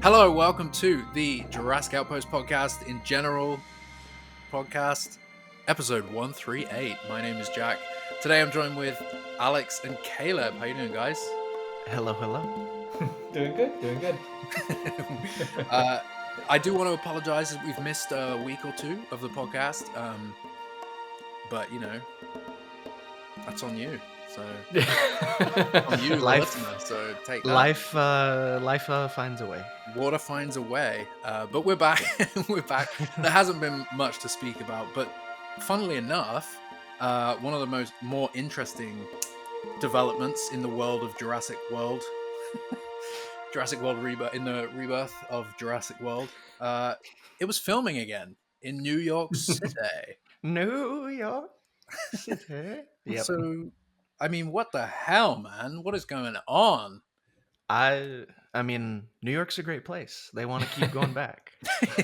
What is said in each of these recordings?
Hello, welcome to the Jurassic Outpost podcast, InGeneral podcast, episode 138. My name is Jack. Today I'm joined with Alex and Caleb. How you doing, guys? Hello. Doing good. I do want to apologize that we've missed a week or two of the podcast, but you know, that's on you. So on you, the listener. So take that. Life finds a way. Water finds a way. But we're back. We're back. There hasn't been much to speak about, but funnily enough, one of the more interesting developments in the world of Jurassic World, Jurassic World rebirth, in the rebirth of Jurassic World, it was filming again in New York City. New York City. Yep. So, I mean, what the hell, man? What is going on? I mean, New York's a great place. They want to keep going back.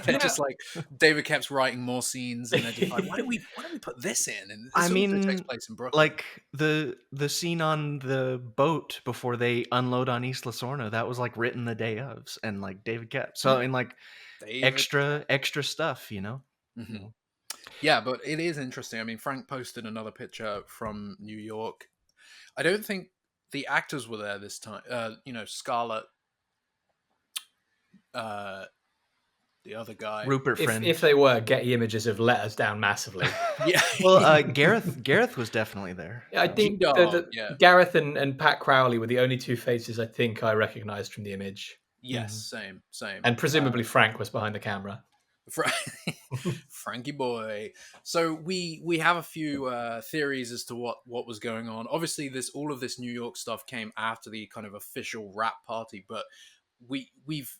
They're just like David kept writing more scenes, and they're just like, why do we put this in? And this takes place in Brooklyn. Like the scene on the boat before they unload on East Lasorna, that was like written the day of, and like David kept and like extra stuff, you know. Mm-hmm. Yeah, but it is interesting. I mean, Frank posted another picture from New York. I don't think the actors were there this time. Scarlett, the other guy, Rupert Friend. If they were, Getty Images have let us down massively. Yeah. Well, Gareth was definitely there. I think Gareth and Pat Crowley were the only two faces I think I recognized from the image. Yes, same. And presumably Frank was behind the camera. Frankie boy. So we have a few theories as to what was going on. Obviously, all of this New York stuff came after the kind of official wrap party, but we've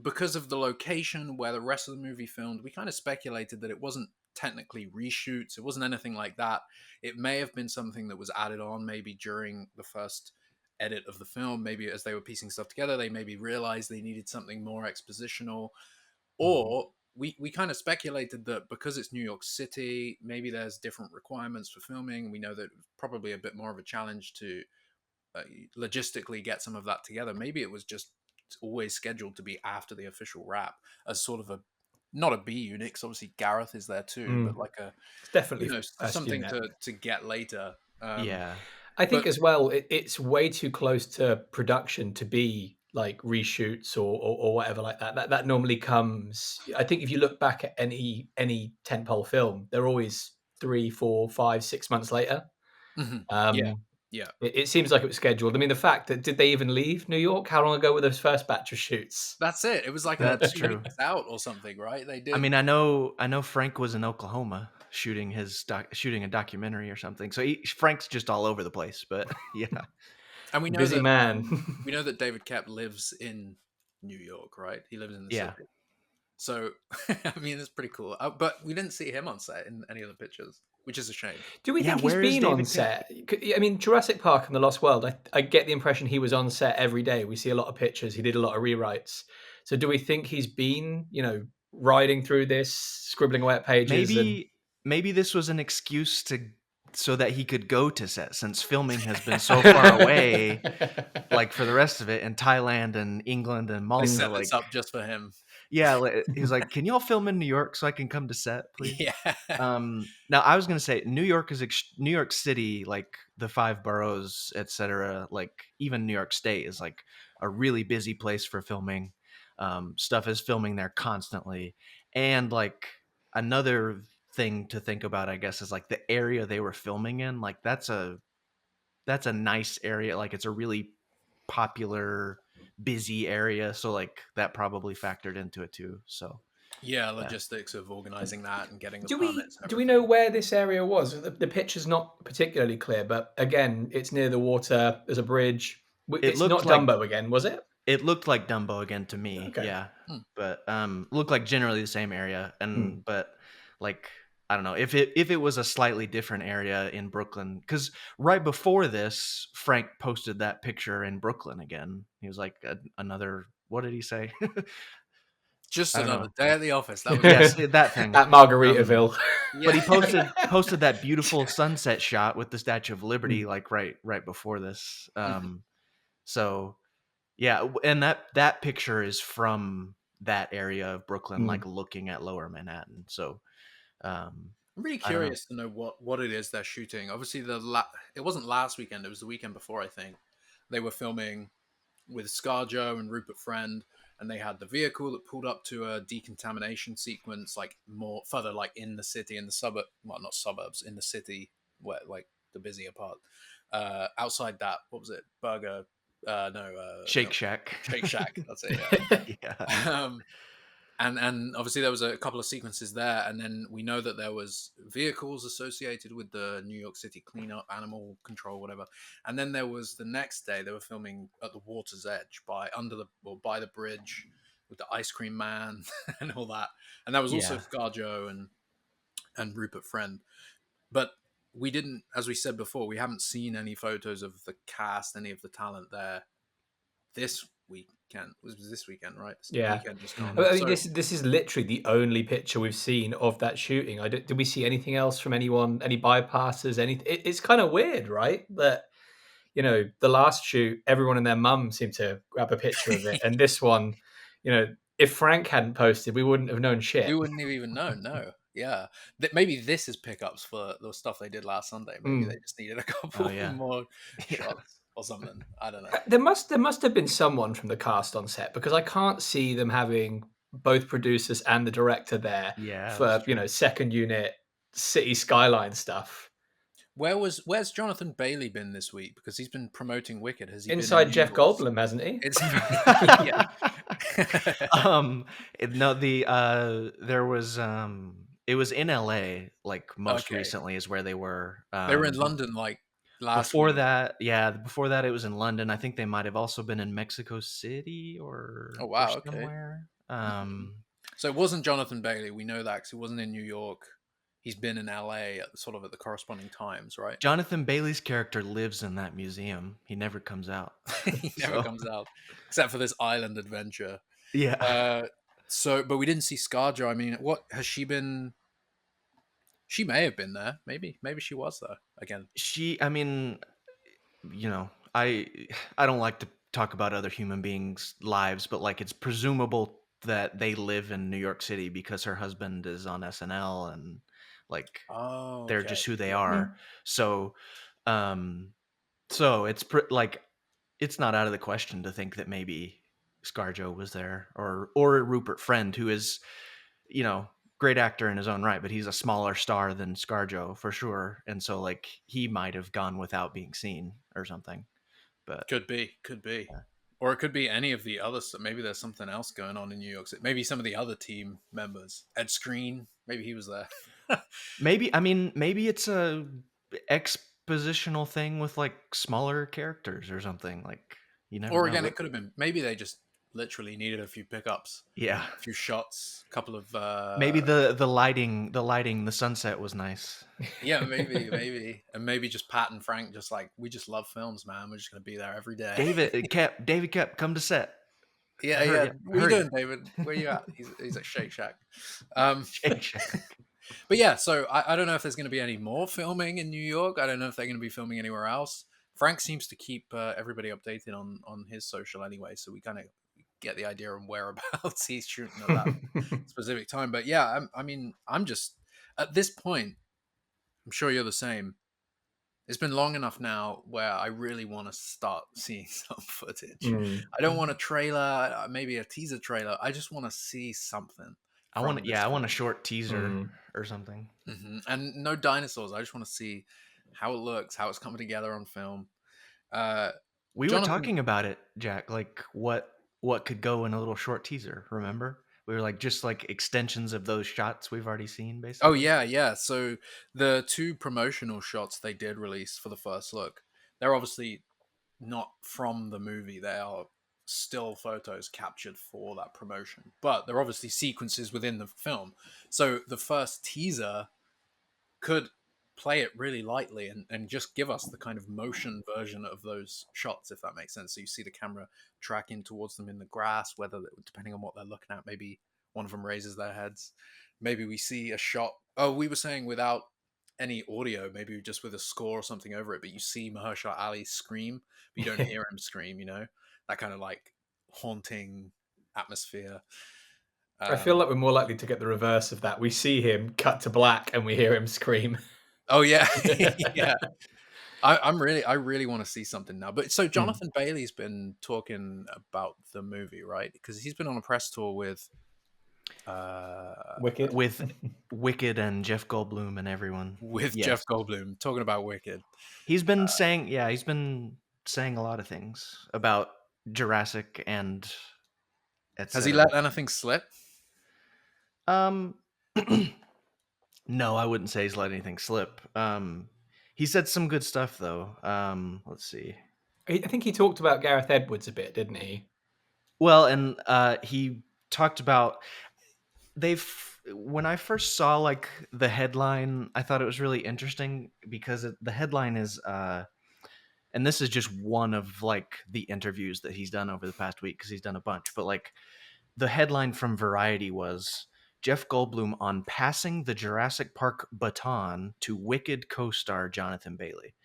because of the location where the rest of the movie filmed, we kind of speculated that it wasn't technically reshoots. It wasn't anything like that. It may have been something that was added on maybe during the first edit of the film. Maybe as they were piecing stuff together, they maybe realized they needed something more expositional. Or we kind of speculated that because it's New York City, maybe there's different requirements for filming. We know that it was probably a bit more of a challenge to logistically get some of that together. Maybe it was just always scheduled to be after the official wrap as sort of not a B unit, because obviously Gareth is there too, but like it's definitely something to get later. I think as well, it's way too close to production to be like reshoots or whatever like that. That normally comes. I think if you look back at any tentpole film, they're always 3, 4, 5, 6 months later. Mm-hmm. Yeah. It seems like it was scheduled. I mean, the fact that did they even leave New York? How long ago were those first batch of shoots? That's it. It was like that's 2 true. weeks out or something, right? They did. I mean, I know Frank was in Oklahoma shooting shooting a documentary or something. So Frank's just all over the place. But yeah, and we know busy man. We know that David Koepp lives in New York, right? He lives in the city. So I mean, it's pretty cool. But we didn't see him on set in any of the pictures, which is a shame. Do we think he's been on set? I mean, Jurassic Park and The Lost World, I get the impression he was on set every day. We see a lot of pictures. He did a lot of rewrites. So do we think he's been, riding through this, scribbling away at pages? Maybe this was an excuse so that he could go to set, since filming has been so far away, like for the rest of it, in Thailand and England and Malta. They set this up just for him. Yeah, he's like, can y'all film in New York so I can come to set, please? Yeah. Now, I was going to say, New York City, like the 5 boroughs, etc., like even New York State is like a really busy place for filming. Stuff is filming there constantly. And like another thing to think about, I guess, is like the area they were filming in. Like that's a nice area. Like it's a really popular, busy area, so like that probably factored into it too. So logistics of organizing that and getting the permits. Do we know where this area was? The picture's not particularly clear, but again, it's near the water. There's a bridge. It's not like Dumbo again, was it? It looked like Dumbo again to me. Okay. Yeah, but looked like generally the same area, and but like, I don't know if it was a slightly different area in Brooklyn, because right before this, Frank posted that picture in Brooklyn again. He was like, another, what did he say? Just another day at the office. That was yes, that thing at Margaritaville. But he posted that beautiful sunset shot with the Statue of Liberty, like right before this. So Yeah, and that picture is from that area of Brooklyn, Mm. like looking at Lower Manhattan. So um, I'm really I don't know. curious to know what it is they're shooting. Obviously, it wasn't last weekend; it was the weekend before. I think they were filming with ScarJo and Rupert Friend, and they had the vehicle that pulled up to a decontamination sequence, like more further, like in the city, in the suburb, well, not suburbs, in the city, where like the busier part. Outside that, what was it? Burger? No, Shake no, Shack. Shake Shack. That's it. Yeah. Yeah. And obviously there was a couple of sequences there, and then we know that there was vehicles associated with the New York City cleanup, animal control, whatever. And then there was the next day they were filming at the water's edge by the bridge with the ice cream man and all that. And that was also Yeah. ScarJo and Rupert Friend. But we didn't, as we said before, we haven't seen any photos of the cast, any of the talent there this weekend. Was this weekend, right? The Yeah. weekend just gone. Mhm. I mean, So this is literally the only picture we've seen of that shooting. Did we see anything else from anyone? Any bypasses? Anything? It's kind of weird, right? That the last shoot, everyone and their mum seemed to grab a picture of it, and this one, if Frank hadn't posted, we wouldn't have known we shit. wouldn't have even known. No, yeah. Maybe this is pickups for the stuff they did last Sunday. Maybe they Mm. just needed a Oh couple yeah. more Yeah. shots or something. I don't know. There must have been someone from the cast on set because I can't see them having both producers and the director there Yeah, that's for true. second unit city skyline stuff. Where's Jonathan Bailey been this week? Because he's been promoting Wicked. Has he been in Inside New Jeff York? Goldblum, hasn't he? It's yeah. um no, the there was it was in LA, like most Okay, recently is where they were. they were in London like last Before week. that, yeah, before that it was in London. I think they might have also been in Mexico City Oh or wow. Okay. somewhere. Mhm. So it wasn't Jonathan Bailey. We know that because he wasn't in New York. He's been in LA at the corresponding times, right? Jonathan Bailey's character lives in that museum. He never comes out. He never So, comes out except for this island adventure. yeah. Uh, but we didn't see ScarJo. I mean, what has she been? She may have been there. Maybe she was there again. I mean, you know, I I don't like to talk about other human beings' lives, but like it's presumable that they live in New York City because her husband is on SNL and like Oh, they're okay. just who they Yeah. Yeah. are. So, um, it's like it's not out of the question to think that maybe ScarJo was there or Rupert Friend, who is, you know, great actor in his own right, but he's a smaller star than ScarJo for sure, and so like he might have gone without being seen or something. But Could be, yeah. or it could be any of the other stuff. Maybe there's something else going on in New York City. Maybe some of the other team members. Ed Screen. Maybe he was there. Maybe, I mean, maybe it's a expositional thing with like smaller characters or something. Like you never Or know. again, it could have been. Maybe they just literally needed a few pickups, Yeah. a few shots, a couple of Maybe the sunset was nice. yeah, maybe, and maybe just Pat and Frank just like we just love films, man. We're just gonna be there every day. David kept come to set. Yeah, Hurry yeah. up, What are you hurry up. doing, David? Where you at? He's at Shake Shack. Um, Shake Shack. but yeah, so I don't know if there's going to be any more filming in New York. I don't know if they're going to be filming anywhere else. Frank seems to keep everybody updated on his social anyway, so we kind of get the idea of whereabouts he's shooting at that specific time. But yeah, I mean, I'm just at this point. I'm sure you're the same. It's been long enough now where I really want to start seeing some footage. Mm. I don't want a trailer, maybe a teaser trailer. I just want to see something from this I want a film. short teaser Mm. or something. And no dinosaurs. I just want to see how it looks, how it's coming together on film. Uh, We were Jonathan. talking about it, Jack, like what could go in a little short teaser, remember? We were like just like extensions of those shots we've already seen Oh basically. yeah, yeah. So the two promotional shots they did release for the first look, they're obviously not from the movie. They are still photos captured for that promotion, but they're obviously sequences within the film. So the first teaser could play it really lightly and just give us the kind of motion version of those shots, if that makes sense. So you see the camera tracking towards them in the grass, whether depending on what they're looking at, maybe one of them raises their heads. Maybe we see a shot. Oh, we were saying without any audio, maybe just with a score or something over it, but you see Mahershala Ali scream, but you don't hear him scream, you know? that kind of like haunting atmosphere. I feel like we're more likely to get the reverse of that. We see him cut to black and we hear him scream. Oh yeah, yeah. I really want to see something now. But so Jonathan Bailey's been talking about the movie, right? Because he's been on a press tour with Wicked. with Wicked and Jeff Goldblum and everyone. Yes, Jeff Goldblum talking about Wicked. he's been saying he's been saying a lot of things about Jurassic and Has he etc. let anything slip? Um, no, I wouldn't say he's let anything slip. He said some good stuff though. Let's see. I think he talked about Gareth Edwards a bit, didn't he? Well, and he talked about when I first saw like the headline, I thought it was really interesting because the headline is and this is just one of like the interviews that he's done over the past week because he's done a bunch, but like the headline from Variety was Jeff Goldblum on passing the Jurassic Park baton to Wicked co-star Jonathan Bailey.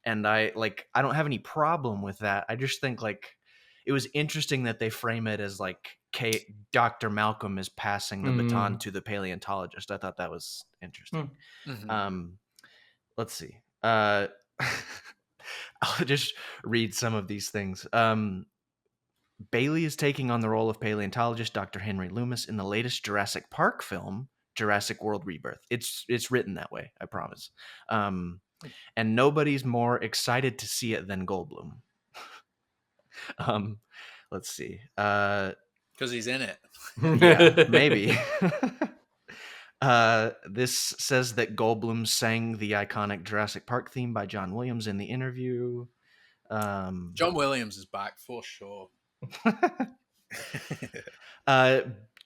And I don't have any problem with that. I just think like it was interesting that they frame it as like Dr. Malcolm is passing the baton to the paleontologist. I thought that was interesting. Let's see. I'll just read some of these things. Bailey is taking on the role of paleontologist Dr. Henry Loomis in the latest Jurassic Park film, Jurassic World Rebirth. It's written that way, I promise. And nobody's more excited to see it than Goldblum. Let's see. Because he's in it. Yeah, maybe. This says that Goldblum sang the iconic Jurassic Park theme by John Williams in the interview. John Williams is back for sure.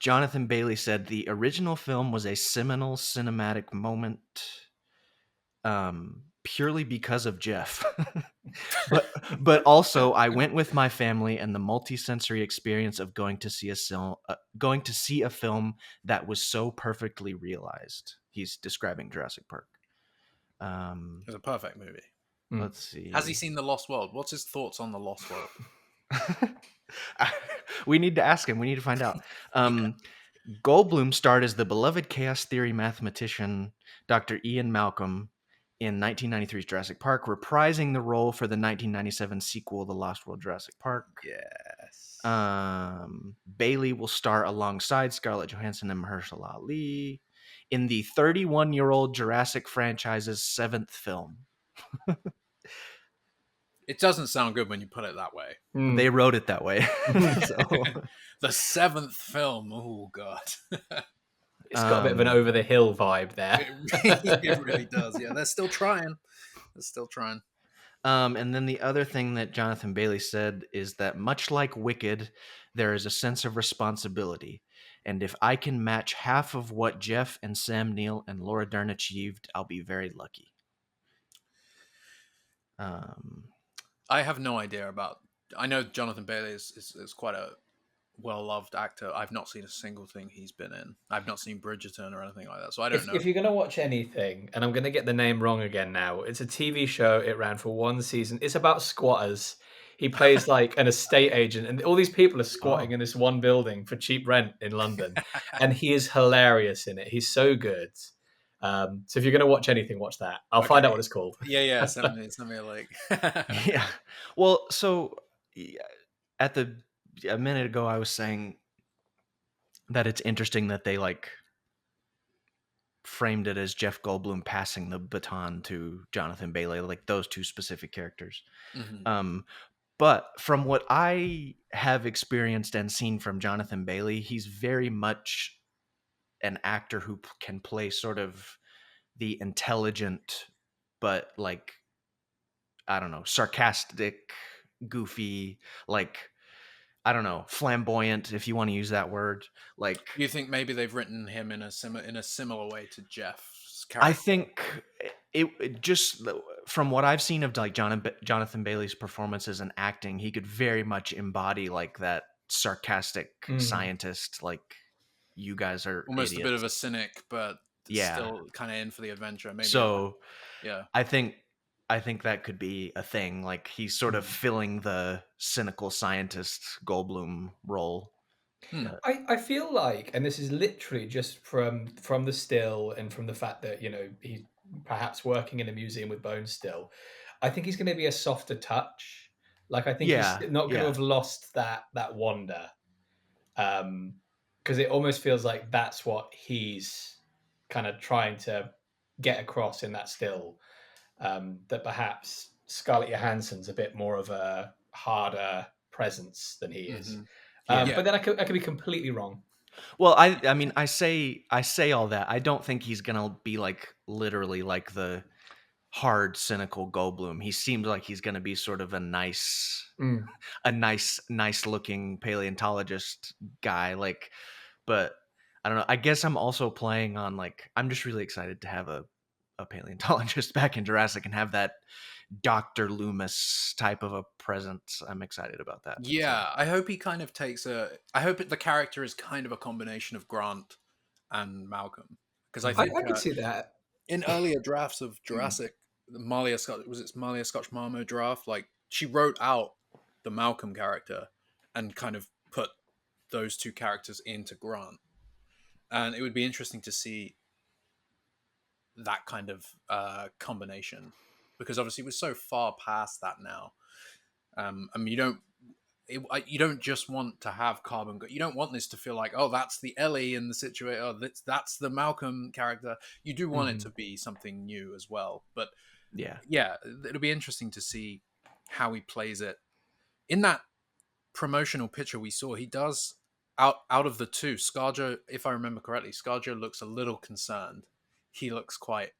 Jonathan Bailey said the original film was a seminal cinematic moment purely because of Jeff. but also I went with my family, and the multisensory experience of going to see a film that was so perfectly realized. He's describing Jurassic Park. It's a perfect movie. Let's see. Has he seen The Lost World? What's his thoughts on The Lost World? We need to ask him. We need to find out. Goldblum starred as the beloved chaos theory mathematician Dr. Ian Malcolm in 1993's Jurassic Park, reprising the role for the 1997 sequel, The Lost World Jurassic Park. Yes. Bailey will star alongside Scarlett Johansson and Mahershala Ali in the 31-year-old Jurassic franchise's 7th film. It doesn't sound good when you put it that way. They wrote it that way. The 7th film. Oh, God. It's got a bit of an over the hill vibe there. It really does. Yeah, they're still trying. And then the other thing that Jonathan Bailey said is that much like Wicked, there is a sense of responsibility. And if I can match half of what Jeff and Sam Neill and Laura Dern achieved, I'll be very lucky. I have no idea about... I know Jonathan Bailey is quite a well-loved actor. I've not seen a single thing he's been in. I've not seen Bridgerton or anything like that, so I don't know. If you're going to watch anything, and I'm going to get the name wrong again now, it's a TV show. It ran for one season. It's about squatters. He plays like an estate agent, and all these people are squatting in this one building for cheap rent in London. And he is hilarious in it. He's so good. So if you're going to watch anything, watch that. I'll find out what it's called. Yeah. Send me a link. Yeah. Well, so a minute ago, I was saying that it's interesting that they like framed it as Jeff Goldblum passing the baton to Jonathan Bailey, like those two specific characters. But from what I have experienced and seen from Jonathan Bailey, he's very much an actor who can play sort of the intelligent, but like, I don't know, sarcastic, goofy, like, I don't know, flamboyant, if you want to use that word. Like, you think maybe they've written him in a similar way to Jeff's character? I think it just from what I've seen of like Jonathan Bailey's performances and acting, he could very much embody like that sarcastic scientist. Like, you guys are almost idiots. A bit of a cynic, but still kind of in for the adventure. Maybe. So, yeah, I think I think that could be a thing. Like he's sort of filling the cynical scientist Goldblum role. Hmm. But I feel like, and this is literally just from the still and from the fact that he's perhaps working in a museum with bones still. I think he's going to be a softer touch. Like I think he's yeah, not going to yeah. have lost that wonder, because it almost feels like that's what he's kind of trying to get across in that still. That perhaps Scarlett Johansson's a bit more of a harder presence than he is. Hmm. Yeah. Yeah. But then I could be completely wrong. Well, I mean, I say all that. I don't think he's gonna be like literally like the hard cynical Goldblum. He seems like he's gonna be sort of Mm. a nice looking paleontologist guy. Like, but I don't know. I guess I'm also playing on like I'm just really excited to have a paleontologist back in Jurassic and have that Dr. Loomis type of a presence. I'm excited about that. So Yeah, I hope he kind of I hope the character is kind of a combination of Grant and Malcolm, because I mhm. think I could see that. in earlier drafts of Mm. Jurassic, Malia Scotch Marmo draft, like she wrote out the Malcolm character and kind of put those two characters into Grant, and it would be interesting to see that kind of combination, because obviously we're so far past that now. I mean, you don't just want to have you don't want this to feel like, oh, that's the Ellie in the situation, oh, that's the Malcolm character. You do want it Mhm. to be something new as well, but yeah. yeah, it'll be interesting to see how he plays it in that promotional picture we saw. He does, out of the two, Scarjo, if I remember correctly, Scarjo looks a little concerned. He looks quite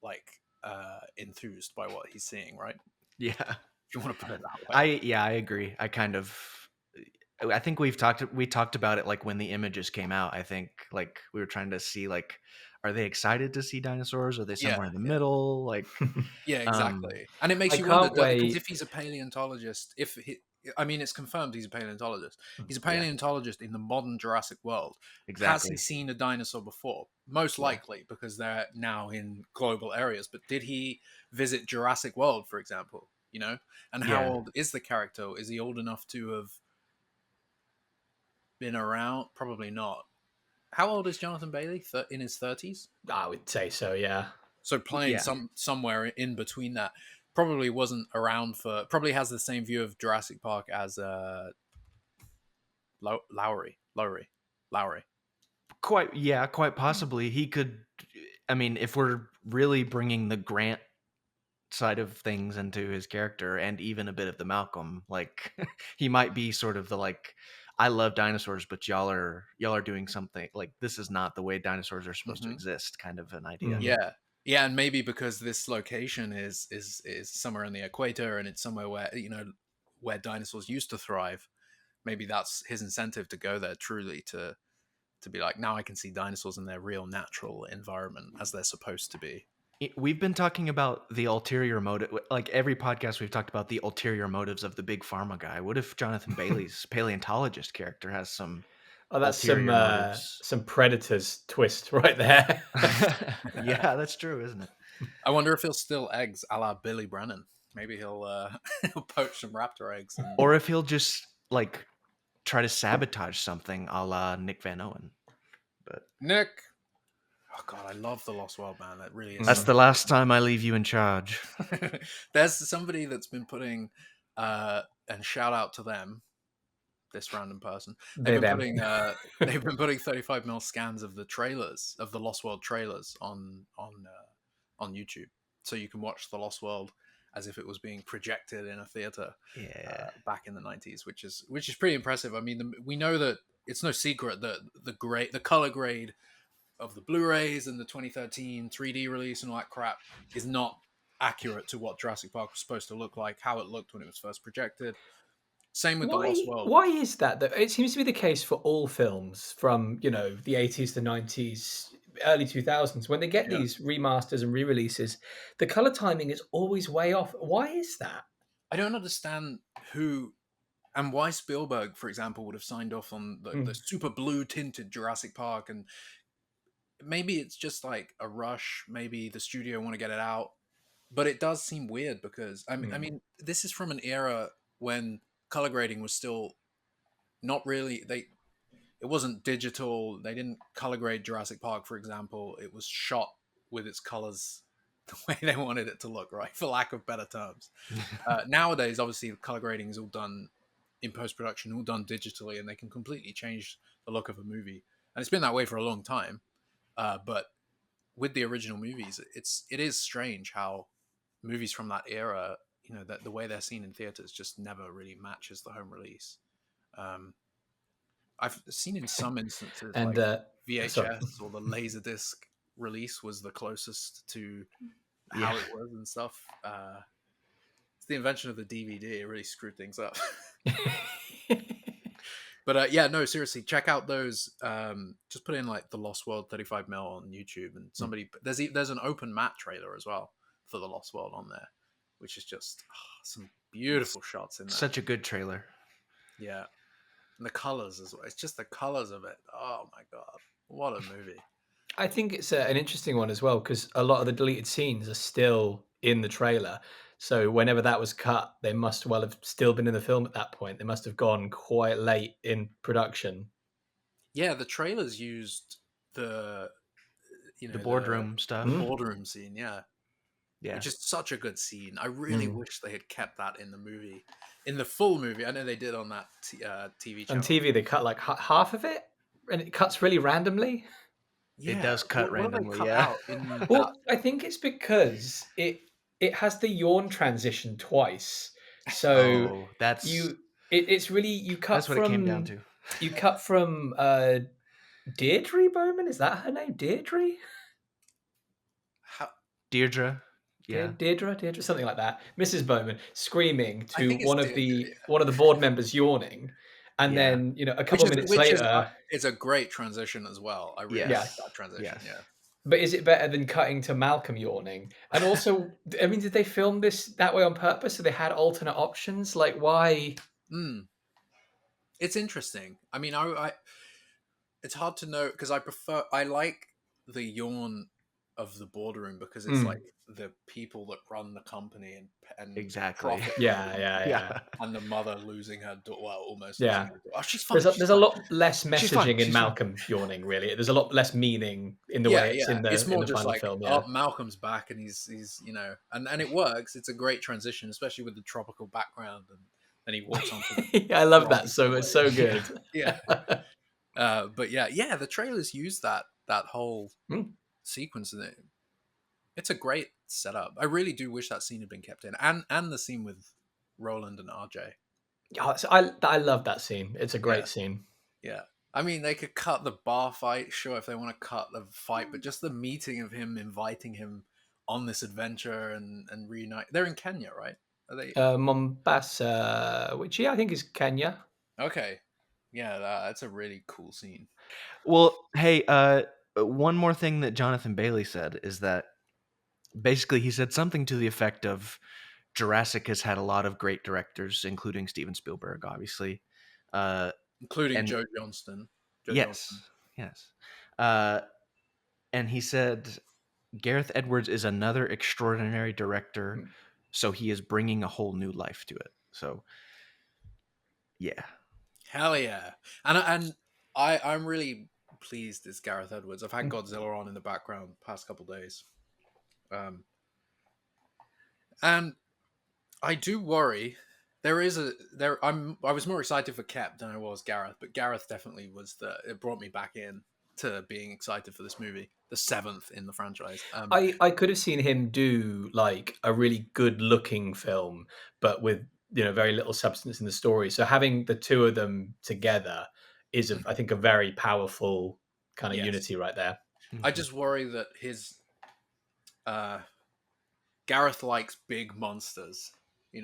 like enthused by what he's seeing, right? Yeah. If you want to put it that way. I agree. I think we talked about it like when the images came out. I think like we were trying to see like are they excited to see dinosaurs? Are they Yeah, somewhere in the yeah. middle? Like Yeah, um exactly. And it makes I you wonder, can't because if wait. he's a paleontologist, if he, I mean, it's confirmed he's a paleontologist. He's a yeah, paleontologist in the modern Jurassic world. Has he exactly. seen a dinosaur before? Most Yeah. likely, because they're now in global areas. But did he visit Jurassic World, for example? You know, and how Yeah. old is the character? Is he old enough to have been around? Probably not. How old is Jonathan Bailey? In his 30s? I would say so. Yeah. So playing Yeah. somewhere in between that, probably wasn't around for, probably has the same view of Jurassic Park as Lowry. Quite possibly he could. I mean, if we're really bringing the Grant side of things into his character and even a bit of the Malcolm, like he might be sort of the like I love dinosaurs, but y'all are doing something like this is not the way dinosaurs are supposed to Hmm. exist, kind of an idea. Mm. Yeah, yeah, and maybe because this location is somewhere in the equator, and it's somewhere where, where dinosaurs used to thrive. Maybe that's his incentive to go there, truly to be like, now I can see dinosaurs in their real natural environment as they're supposed to be. We've been talking about the ulterior motive, like every podcast we've talked about the ulterior motives of the big pharma guy. What if Jonathan Bailey's paleontologist character has some Oh, that's ulterior motives? some Predators twist right there. Yeah, that's true, isn't it? I wonder if he'll steal eggs a la Billy Brennan. Maybe he'll he'll poach some raptor eggs and Or if he'll just like try to sabotage something a la Nick Van Owen. But Nick. Oh god, I love the Lost World, man. That really is that's Mm. such the a last time I leave you in charge. There's somebody that's been putting and shout out to them, this random person. They've They been them. putting they've been putting 35mm scans of the trailers of the Lost World trailers on YouTube, so you can watch the Lost World as if it was being projected in a theater Yeah. back in the 90s, which is pretty impressive. I mean, we know that it's no secret that the color grade of the Blu-rays and the 2013 3D release and all that crap is not accurate to what Jurassic Park was supposed to look like, how it looked when it was first projected. Same with the Lost Why? World. Why is that? Though it seems to be the case for all films from the 80s to 90s, early 2000s. When they get Yeah, these remasters and re-releases, the color timing is always way off. Why is that? I don't understand who and why Spielberg, for example, would have signed off on the Mm. super blue tinted Jurassic Park, and maybe it's just like a rush. Maybe the studio want to get it out. but it does seem weird because I Mm. mean, this is from an era when color grading was still not really they. It wasn't digital. They didn't color grade Jurassic Park, for example. It was shot with its colors the way they wanted it to look, right? For lack of better terms. Nowadays, obviously, the color grading is all done in post production, all done digitally, and they can completely change the look of a movie. And it's been that way for a long time. But with the original movies, it is strange how movies from that era, you know, that the way they're seen in theaters just never really matches the home release. Um, I've seen in some instances And like sorry. VHS or the Laserdisc release was the closest to Yeah. how it was and stuff. It's the invention of the DVD. It really screwed things up. But yeah, no, seriously, check out those. Just put in like the Lost World 35mm on YouTube, and somebody there's an open map trailer as well for the Lost World on there, which is just some beautiful shots in there. Such a good trailer. Yeah, and the colors as well. It's just the colors of it. Oh my god, what a movie! I think it's an interesting one as well because a lot of the deleted scenes are still in the trailer. So whenever that was cut, they must well have still been in the film at that point. They must have gone quite late in production. Yeah, the trailers used the The boardroom the stuff. Mm. boardroom scene. Yeah, Yeah. which is such a good scene. I really wish they had kept that in the movie, in the full movie. I know they did on that TV On channel. TV, they cut like half of it, and it cuts really randomly. It Yeah, does cut what do they randomly, cut yeah. out in that? Well, I think it's because it has the yawn transition twice. So Oh, that's it's really you cut what it came down from to. Deirdre Bowman. Is that her name? Deirdre? How, Deirdre. Yeah. Deirdre, something like that. Mrs. Bowman screaming I to think it's one of the board members yawning, and Yeah. then a couple minutes which is later, it's a great transition as well. I really yeah. like Yes. that transition. Yes. Yeah. But is it better than cutting to Malcolm yawning? And also, I mean, did they film this that way on purpose? So they had alternate options? Like, why? Mm. It's interesting. I mean, I it's hard to know because I like the yawn of the boardroom because it's Mm. like the people that run the company and Exactly. profit Yeah, from, yeah. and the mother losing her daughter, well, almost losing Yeah. her daughter. Oh, she's fine. She's There's a fine. lot less She's fine. messaging in She's fine. Malcolm yawning, really. There's a lot less meaning in the Yeah, way it's yeah. It's in more the just final like, film. Yeah. oh, Malcolm's back, and he's and it works. It's a great transition, especially with the tropical background, and then he walks onto the I love that grassy so much. way. So good. Yeah. But yeah, the trailers use that whole Mm. sequence in it. It's a great setup. I really do wish that scene had been kept in, and the scene with Roland and RJ. Yeah, so I love that scene. It's a Yeah, great scene. yeah. I mean, they could cut the bar fight, sure, if they want to cut the fight, but just the meeting of him, inviting him on this adventure and reunite. They're in Kenya, right? Are they? Mombasa, which I think is Kenya. Okay. Yeah, that's a really cool scene. Well, hey, one more thing that Jonathan Bailey said is that basically he said something to the effect of Jurassic has had a lot of great directors, including Steven Spielberg, obviously. Including And Joe Johnston. yes, yes. And he said Gareth Edwards is another extraordinary director, so he is bringing a whole new life to it. So, yeah. Hell yeah. I'm really pleased it's Gareth Edwards. I've had Godzilla on in the background the past couple days. And I do worry I was more excited for Kep than I was Gareth, but Gareth definitely it brought me back in to being excited for this movie, the 7th in the franchise. I could have seen him do like a really good looking film, but with very little substance in the story. So having the two of them together is, I think, a very powerful kind of Yes. unity right there. I just worry that his Gareth likes big monsters, he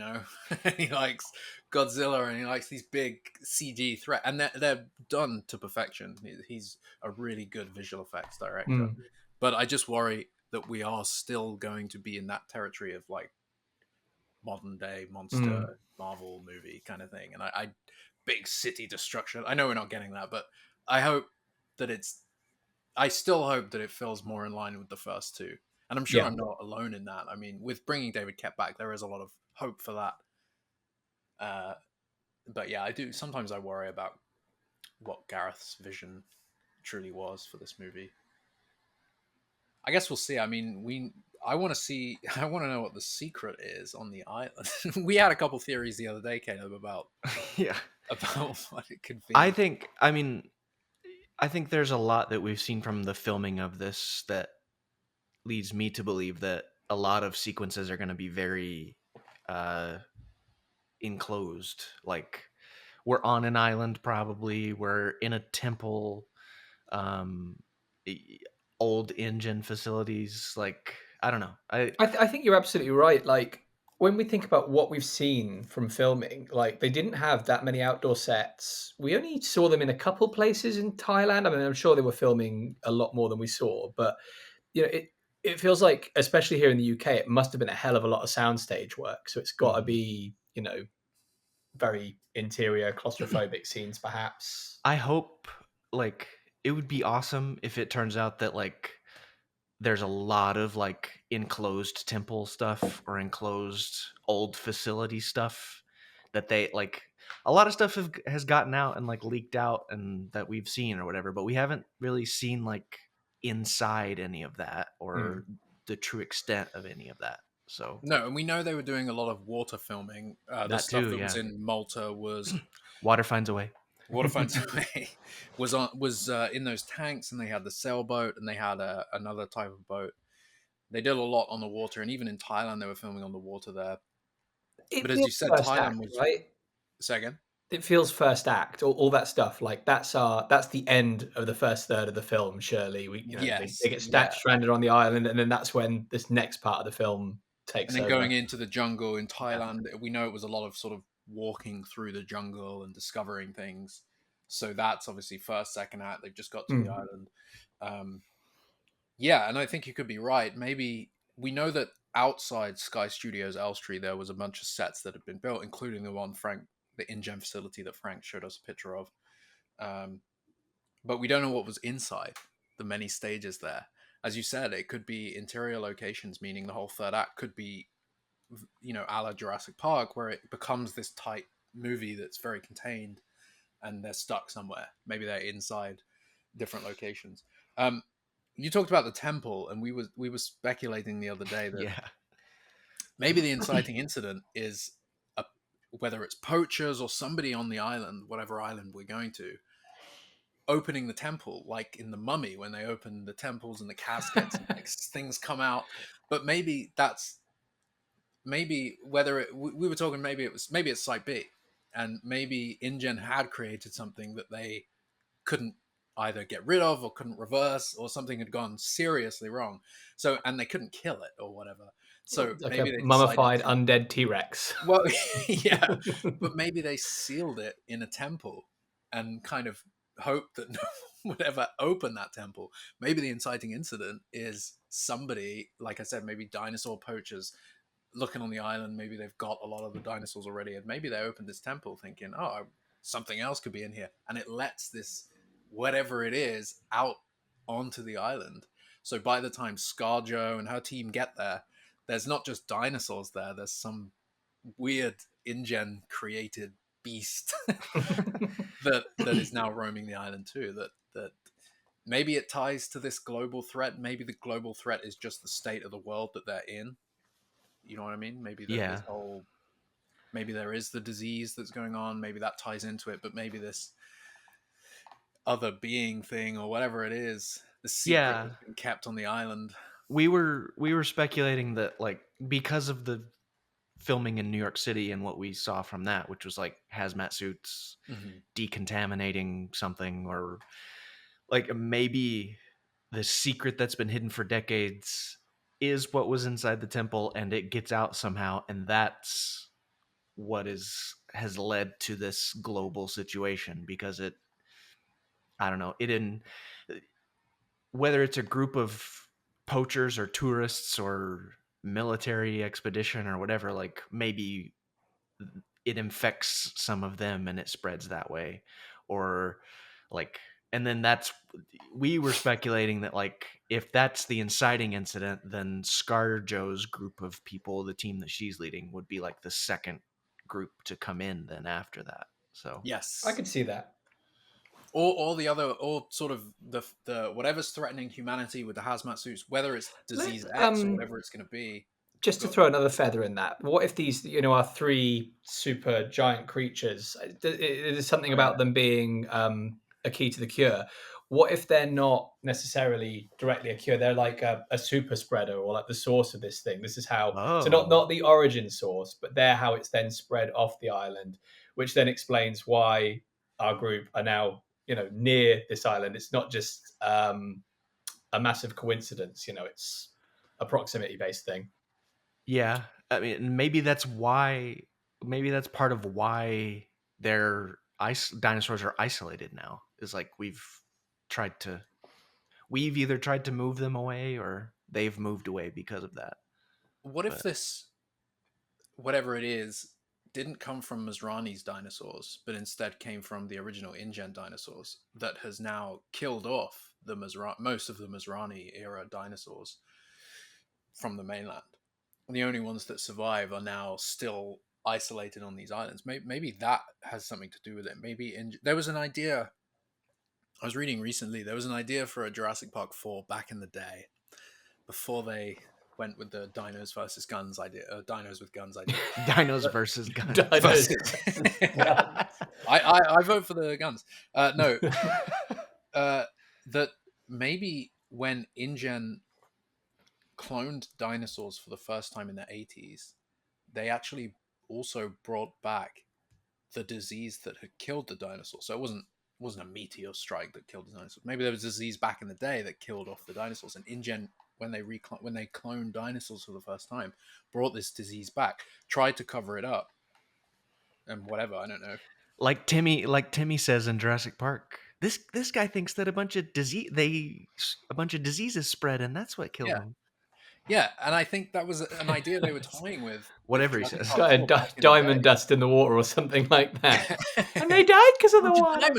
likes Godzilla and he likes these big CG threat, and they're done to perfection. He's a really good visual effects director, but I just worry that we are still going to be in that territory of like modern day monster Marvel movie kind of thing, and I big city destruction. I know we're not getting that, but I still hope that it feels more in line with the first two. And I'm sure Yeah. I'm not alone in that. I mean, with bringing David Kep back, there is a lot of hope for that. But yeah, I do. Sometimes I worry about what Gareth's vision truly was for this movie. I guess we'll see. I mean, I want to see. I want to know what the secret is on the island. We had a couple theories the other day, Caleb, about Yeah. what it could I be. think, I mean, I think there's a lot that we've seen from the filming of this that leads me to believe that a lot of sequences are going to be very enclosed. Like, we're on an island, probably. We're in a temple, um, old engine facilities. Like, I don't know. I think you're absolutely right. Like when we think about what we've seen from filming, like they didn't have that many outdoor sets. We only saw them in a couple places in Thailand. I mean, I'm sure they were filming a lot more than we saw, but it feels like, especially here in the UK, it must have been a hell of a lot of soundstage work. So it's got to be, very interior claustrophobic scenes, perhaps. I hope, like, it would be awesome if it turns out that, like, there's a lot of, like, enclosed temple stuff or enclosed old facility stuff that they, like, a lot of stuff has gotten out and, like, leaked out and that we've seen or whatever, but we haven't really seen, like, inside any of that or Mm. the true extent of any of that. So No, and we know they were doing a lot of water filming. The that stuff too, that was yeah. in Malta was Water finds a way. Water Finds a Way was in those tanks, and they had the sailboat, and they had another type of boat. They did a lot on the water, and even in Thailand, they were filming on the water there. It But as feels you said, first Thailand act, was. right? Say again. It feels first act, all that stuff. Like that's the end of the first third of the film. Surely they Yes, get yeah, stranded on the island, and then that's when this next part of the film and takes then over. going into the jungle in Yeah. Thailand, we know it was a lot of sort of walking through the jungle and discovering things. So that's obviously first, second act. They've just got to the Mm. island. Um, yeah, and I think you could be right. Maybe we know that outside Sky Studios Elstree, there was a bunch of sets that had been built, including the InGen facility that Frank showed us a picture of. Um, but we don't know what was inside the many stages there. As you said, it could be interior locations, meaning the whole third act could be, a la Jurassic Park, where it becomes this tight movie that's very contained, and they're stuck somewhere. Maybe they're inside different locations. You talked about the temple, and we were speculating the other day that Yeah. maybe the inciting incident is whether it's poachers or somebody on the island, whatever island we're going to, opening the temple, like in the Mummy when they open the temples and the caskets, and like things come out. But maybe whether we were talking, maybe it's Site B, and maybe InGen had created something that they couldn't either get rid of or couldn't reverse, or something had gone seriously wrong. So, and they couldn't kill it or whatever. So Like maybe a they decided mummified to, undead T-Rex. well, yeah, but maybe they sealed it in a temple and kind of hoped that no one would ever open that temple. Maybe the inciting incident is somebody, like I said, maybe dinosaur poachers looking on the island. Maybe they've got a lot of the dinosaurs already, and maybe they opened this temple thinking, oh, something else could be in here, and it lets this whatever it is out onto the island. So by the time ScarJo and her team get there, there's not just dinosaurs there, there's some weird InGen created beast that is now roaming the island too. That maybe it ties to this global threat. Maybe the global threat is just the state of the world that they're in. You know what I mean? Maybe that Yeah. this whole, maybe there is the disease that's going on. Maybe that ties into it. But maybe this other being thing or whatever it is, the secret Yeah. has been kept on the island. We were speculating that, like, because of the filming in New York City and what we saw from that, which was like hazmat suits Mm-hmm. decontaminating something, or like maybe the secret that's been hidden for decades is what was inside the temple and it gets out somehow, and that's what has led to this global situation, because it, I don't know, it in whether it's a group of poachers or tourists or military expedition or whatever, like maybe it infects some of them and it spreads that way, or like, and then we were speculating that like if that's the inciting incident, then ScarJo's group of people, the team that she's leading, would be like the second group to come in then after that. So I Yes. could see that. Or the other, or sort of the whatever's threatening humanity with the hazmat suits, whether it's disease X or whatever it's going to be. Just to throw another feather in that, what if these, are three super giant creatures? There's something about them being a key to the cure. What if they're not necessarily directly a cure? They're like a super spreader, or like the source of this thing. This is how. So not the origin source, but they're how it's then spread off the island, which then explains why our group are now near this island. It's not just a massive coincidence. It's a proximity based thing. yeah, I mean, maybe that's part of why their dinosaurs are isolated now. Is like we've either tried to move them away or they've moved away because of that. What if this, whatever it is, didn't come from Masrani's dinosaurs, but instead came from the original InGen dinosaurs that has now killed off most of the Masrani era dinosaurs from the mainland? And the only ones that survive are now still isolated on these islands. Maybe that has something to do with it. Maybe there was an idea I was reading recently. There was an idea for a Jurassic Park 4 back in the day, before they went with the dinos versus guns idea, dinos with guns idea. Dinos versus guns. I vote for the guns. No, that maybe when InGen cloned dinosaurs for the first time in the 80s, they actually also brought back the disease that had killed the dinosaurs. So it wasn't a meteor strike that killed the dinosaurs. Maybe there was a disease back in the day that killed off the dinosaurs, and InGen, when they cloned dinosaurs for the first time, brought this disease back, tried to cover it up, and whatever, I don't know. Like Timmy says in Jurassic Park, this guy thinks that a bunch of diseases spread, and that's what killed him. Yeah, and I think that was an idea they were toying with. Whatever he says. Diamond dust in the water or something like that. And they died because of the water.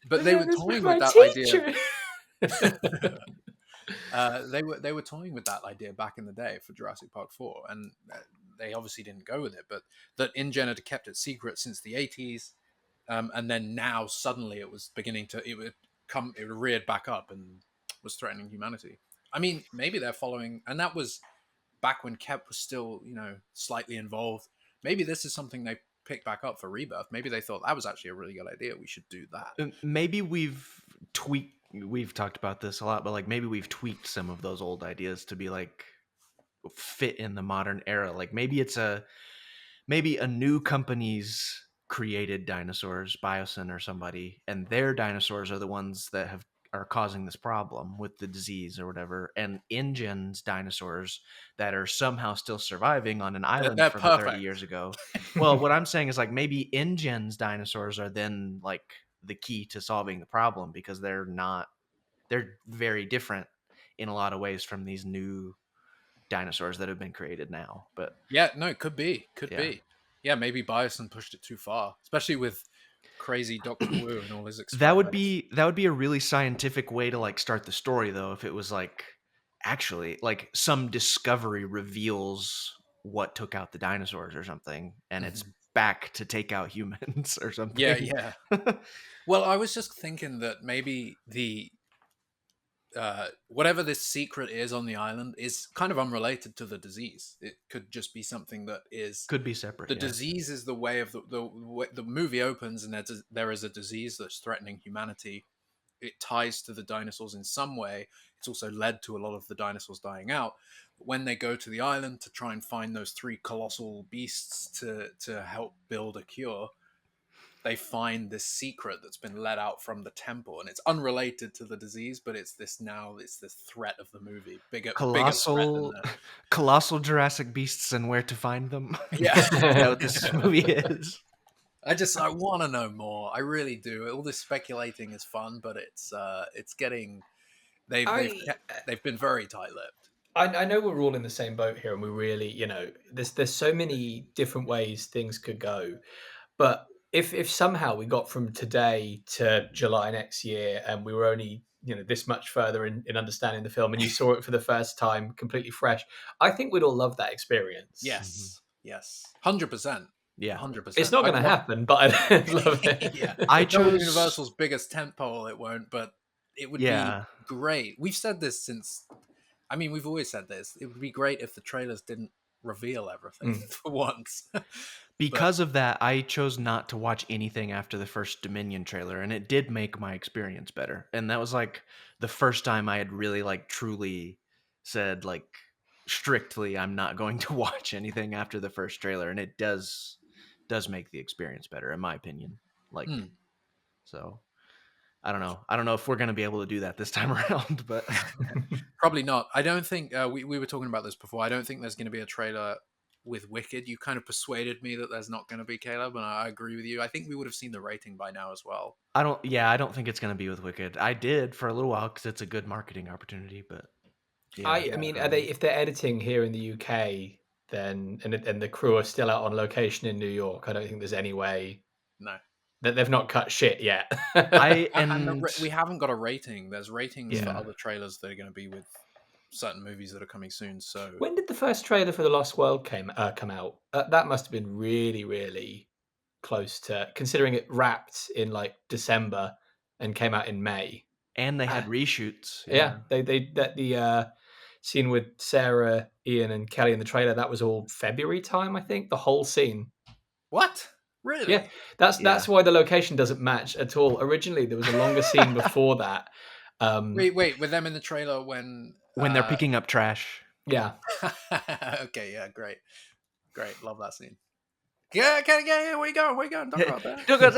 But they were toying with that idea. They were toying with that idea back in the day for Jurassic Park 4, and they obviously didn't go with it. But that InGen had kept it secret since the 80s, and then now suddenly it was beginning to it would reared back up and was threatening humanity. I mean, maybe they're following, and that was back when Kep was still, slightly involved. Maybe this is something they picked back up for Rebirth. Maybe they thought that was actually a really good idea. We should do that. Maybe we've talked about this a lot, but like maybe we've tweaked some of those old ideas to be like fit in the modern era. Like maybe a new company's created dinosaurs, Biosyn or somebody, and their dinosaurs are the ones that are causing this problem with the disease or whatever, and InGen's dinosaurs that are somehow still surviving on an island from 30 years ago. Well, what I'm saying is like maybe InGen's dinosaurs are then like the key to solving the problem, because they're very different in a lot of ways from these new dinosaurs that have been created now. But yeah, no, could be. Yeah, maybe Biosyn pushed it too far, especially with crazy Dr. Wu and all his experiments. That would be a really scientific way to like start the story, though, if it was like actually like some discovery reveals what took out the dinosaurs or something, and it's back to take out humans or something. Yeah. Well, I was just thinking that maybe the whatever this secret is on the island is kind of unrelated to the disease. It could just be something that could be separate. The disease is the way of the movie opens, and there is a disease that's threatening humanity. It ties to the dinosaurs in some way. It's also led to a lot of the dinosaurs dying out. But when they go to the island to try and find those three colossal beasts to help build a cure, they find this secret that's been let out from the temple, and it's unrelated to the disease, but it's this threat of the movie. Bigger colossal Jurassic beasts and where to find them. Yeah. That's what this movie is. I want to know more. I really do. All this speculating is fun, but it's getting they've been very tight-lipped. I know we're all in the same boat here, and we really, there's so many different ways things could go, but if somehow we got from today to July next year and we were only this much further in understanding the film and you saw it for the first time completely fresh, I think we'd all love that experience. Yes, yes, 100%. Yeah. 100%. It's not going to happen, but I'd love it. Yeah, I it's not chose Universal's biggest tentpole. It won't, but it would be great. We've said this since. I mean, we've always said this. It would be great if the trailers didn't reveal everything for once. Because of that, I chose not to watch anything after the first Dominion trailer, and it did make my experience better. And that was like the first time I had really like truly said like strictly I'm not going to watch anything after the first trailer, and it does make the experience better in my opinion. Like so I don't know if we're going to be able to do that this time around, but probably not. I don't think we were talking about this before. I don't think there's going to be a trailer with Wicked. You kind of persuaded me that there's not going to be, Caleb, and I agree with you. I think we would have seen the rating by now as well. I don't think it's going to be with Wicked. I did for a little while because it's a good marketing opportunity, but yeah, I mean, are they, if they're editing here in the UK, then and the crew are still out on location in New York, I don't think there's any way that they've not cut shit yet. We haven't got a rating. There's ratings for other trailers that are going to be with certain movies that are coming soon. So when did the first trailer for The Lost World come out? That must have been really, really close to, considering it wrapped in like December and came out in May. And they had reshoots. Yeah, the scene with Sarah, Ian, and Kelly in the trailer, that was all February time, I think. The whole scene. What? Really? Yeah, that's why the location doesn't match at all. Originally, there was a longer scene before that. Wait, with them in the trailer when they're picking up trash. Yeah. Okay, yeah, great, love that scene. Yeah, where you going? Don't go out there. Don't go.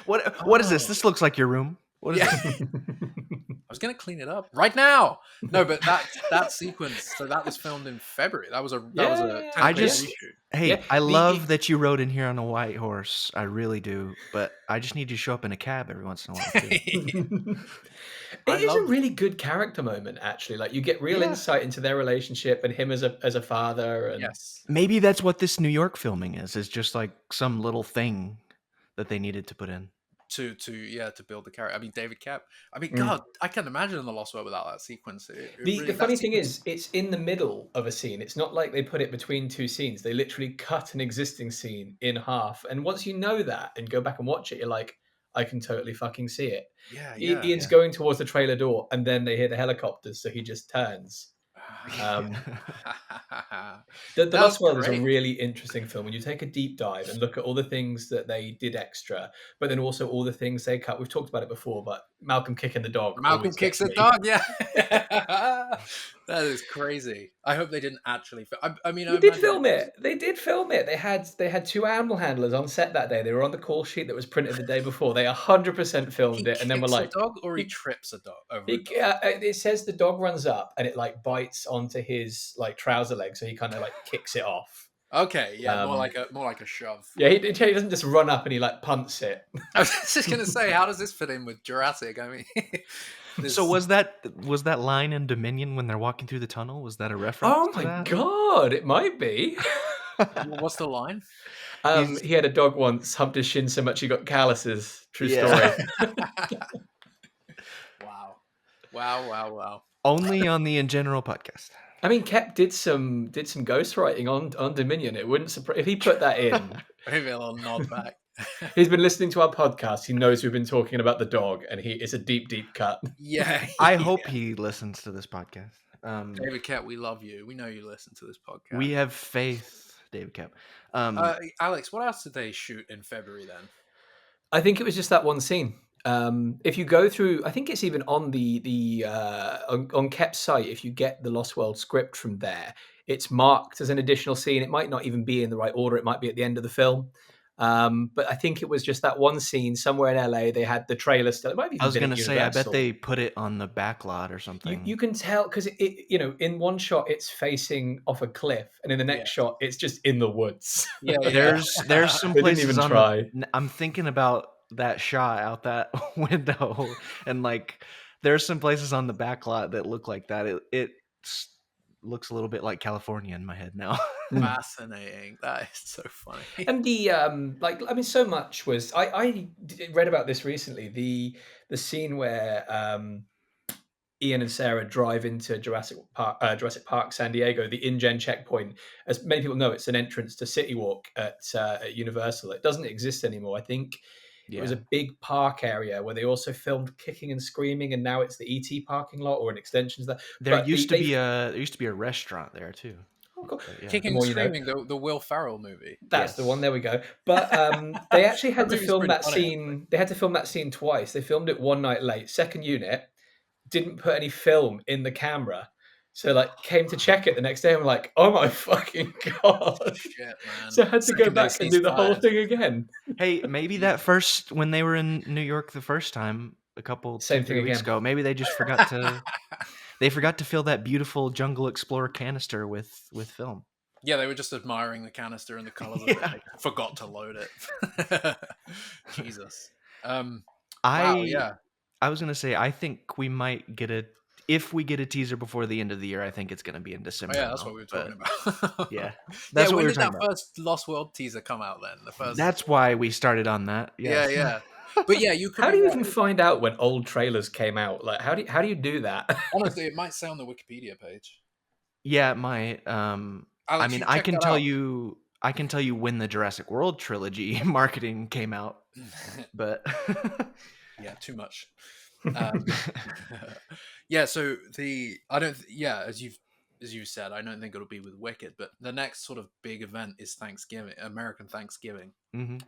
What is this? This looks like your room. What is this? I was gonna clean it up right now. No, but that sequence. So that was filmed in February. That was a reshoot. Hey, I love that you rode in here on a white horse. I really do. But I just need you to show up in a cab every once in a while too. It is a really good character moment, actually. Like you get real insight into their relationship and him as a father. And yes, maybe that's what this New York filming is just like some little thing that they needed to put in. To build the character. I mean, David Kep. I mean, God, I can't imagine The Lost World without that sequence. The funny thing is, it's in the middle of a scene. It's not like they put it between two scenes. They literally cut an existing scene in half. And once you know that and go back and watch it, you're like, I can totally fucking see it. Yeah, Ian's going towards the trailer door, and then they hear the helicopters, so he just turns. The Lost World is a really interesting film when you take a deep dive and look at all the things that they did extra, but then also all the things they cut. We've talked about it before, but Malcolm kicking the dog. Malcolm kicks the dog, yeah. That is crazy. I hope they didn't actually. I mean, they did film it. They did film it. They had two animal handlers on set that day. They were on the call sheet that was printed the day before. They 100% filmed it, and then we're like, a dog, or he trips a dog over. It says the dog runs up and it like bites onto his like trouser leg, so he kind of like kicks it off. Okay, yeah, more like a shove. Yeah, he doesn't just run up and he like punts it. I was just gonna say, how does this fit in with Jurassic? I mean. So was that line in Dominion when they're walking through the tunnel? Was that a reference? Oh my God, it might be. What's the line? He had a dog once, humped his shin so much he got calluses. True story. Wow. Only on the InGeneral podcast. I mean, Kep did some ghostwriting on Dominion. It wouldn't surprise if he put that in. Maybe a little nod back. He's been listening to our podcast. He knows we've been talking about the dog, and it's a deep cut. Yeah. I hope he listens to this podcast. David Kep, we love you. We know you listen to this podcast. We have faith, David Kep. Alex, what else did they shoot in February then? I think it was just that one scene. If you go through, I think it's even on on Kep's site. If you get the Lost World script from there, it's marked as an additional scene. It might not even be in the right order. It might be at the end of the film. But I think it was just that one scene somewhere in LA. They had the trailer still. It might be. I was going to say, I bet they put it on the back lot or something. You can tell because in one shot it's facing off a cliff, and in the next shot it's just in the woods. Yeah. There's some places. Didn't even try. I'm thinking about that shot out that window, and like there's some places on the back lot that look like that. looks a little bit like California in my head now. Fascinating. That is so funny. And the like, I mean, so much was read about this recently. The scene where Ian and Sarah drive into Jurassic Park, San Diego, the InGen checkpoint. As many people know, it's an entrance to City Walk at Universal. It doesn't exist anymore. I think it was Yeah. a big park area where they also filmed Kicking and Screaming, and now it's the ET parking lot or an extension to that. There But used to be a restaurant there too. oh, cool. But yeah. The Kicking and more you know. Screaming, the Will Ferrell movie. That's the one. There we go. But they actually That had to movie's film pretty that funny, actually. scene. They had to film that scene twice. They filmed it one night late. Second unit didn't put any film in the camera, so like came to check it the next day. And I'm like, oh my fucking god! Shit, man. So I had to go Second day back and do the whole ceasefire. thing again. Hey, maybe that first when they were in New York the first time, a couple Same 2-3 thing weeks again. ago, maybe they just forgot to fill that beautiful Jungle Explorer canister with film. Yeah, they were just admiring the canister and the colors of it. Yeah. They forgot to load it. Jesus. Wow, I yeah. was gonna say I think we might get if we get a teaser before the end of the year, I think it's gonna be in Oh, December. yeah, that's now, what we were but talking about. yeah, Yeah, that's what when we were did that talking about. first Lost World teaser come out then? The first. That's why we started on that. Yeah, Yes. yeah. But yeah, you could How be do you right. even find out when old trailers came out? Like, how do you do that? Honestly, it might say on the Wikipedia page. Yeah, it might. I Alex, mean, you I check can that tell out. you. I can tell you when the Jurassic World trilogy marketing came out, but Yeah, too much. Yeah, so I don't yeah, as you said, I don't think it'll be with Wicked, but the next sort of big event is Thanksgiving, American Thanksgiving. Mhm.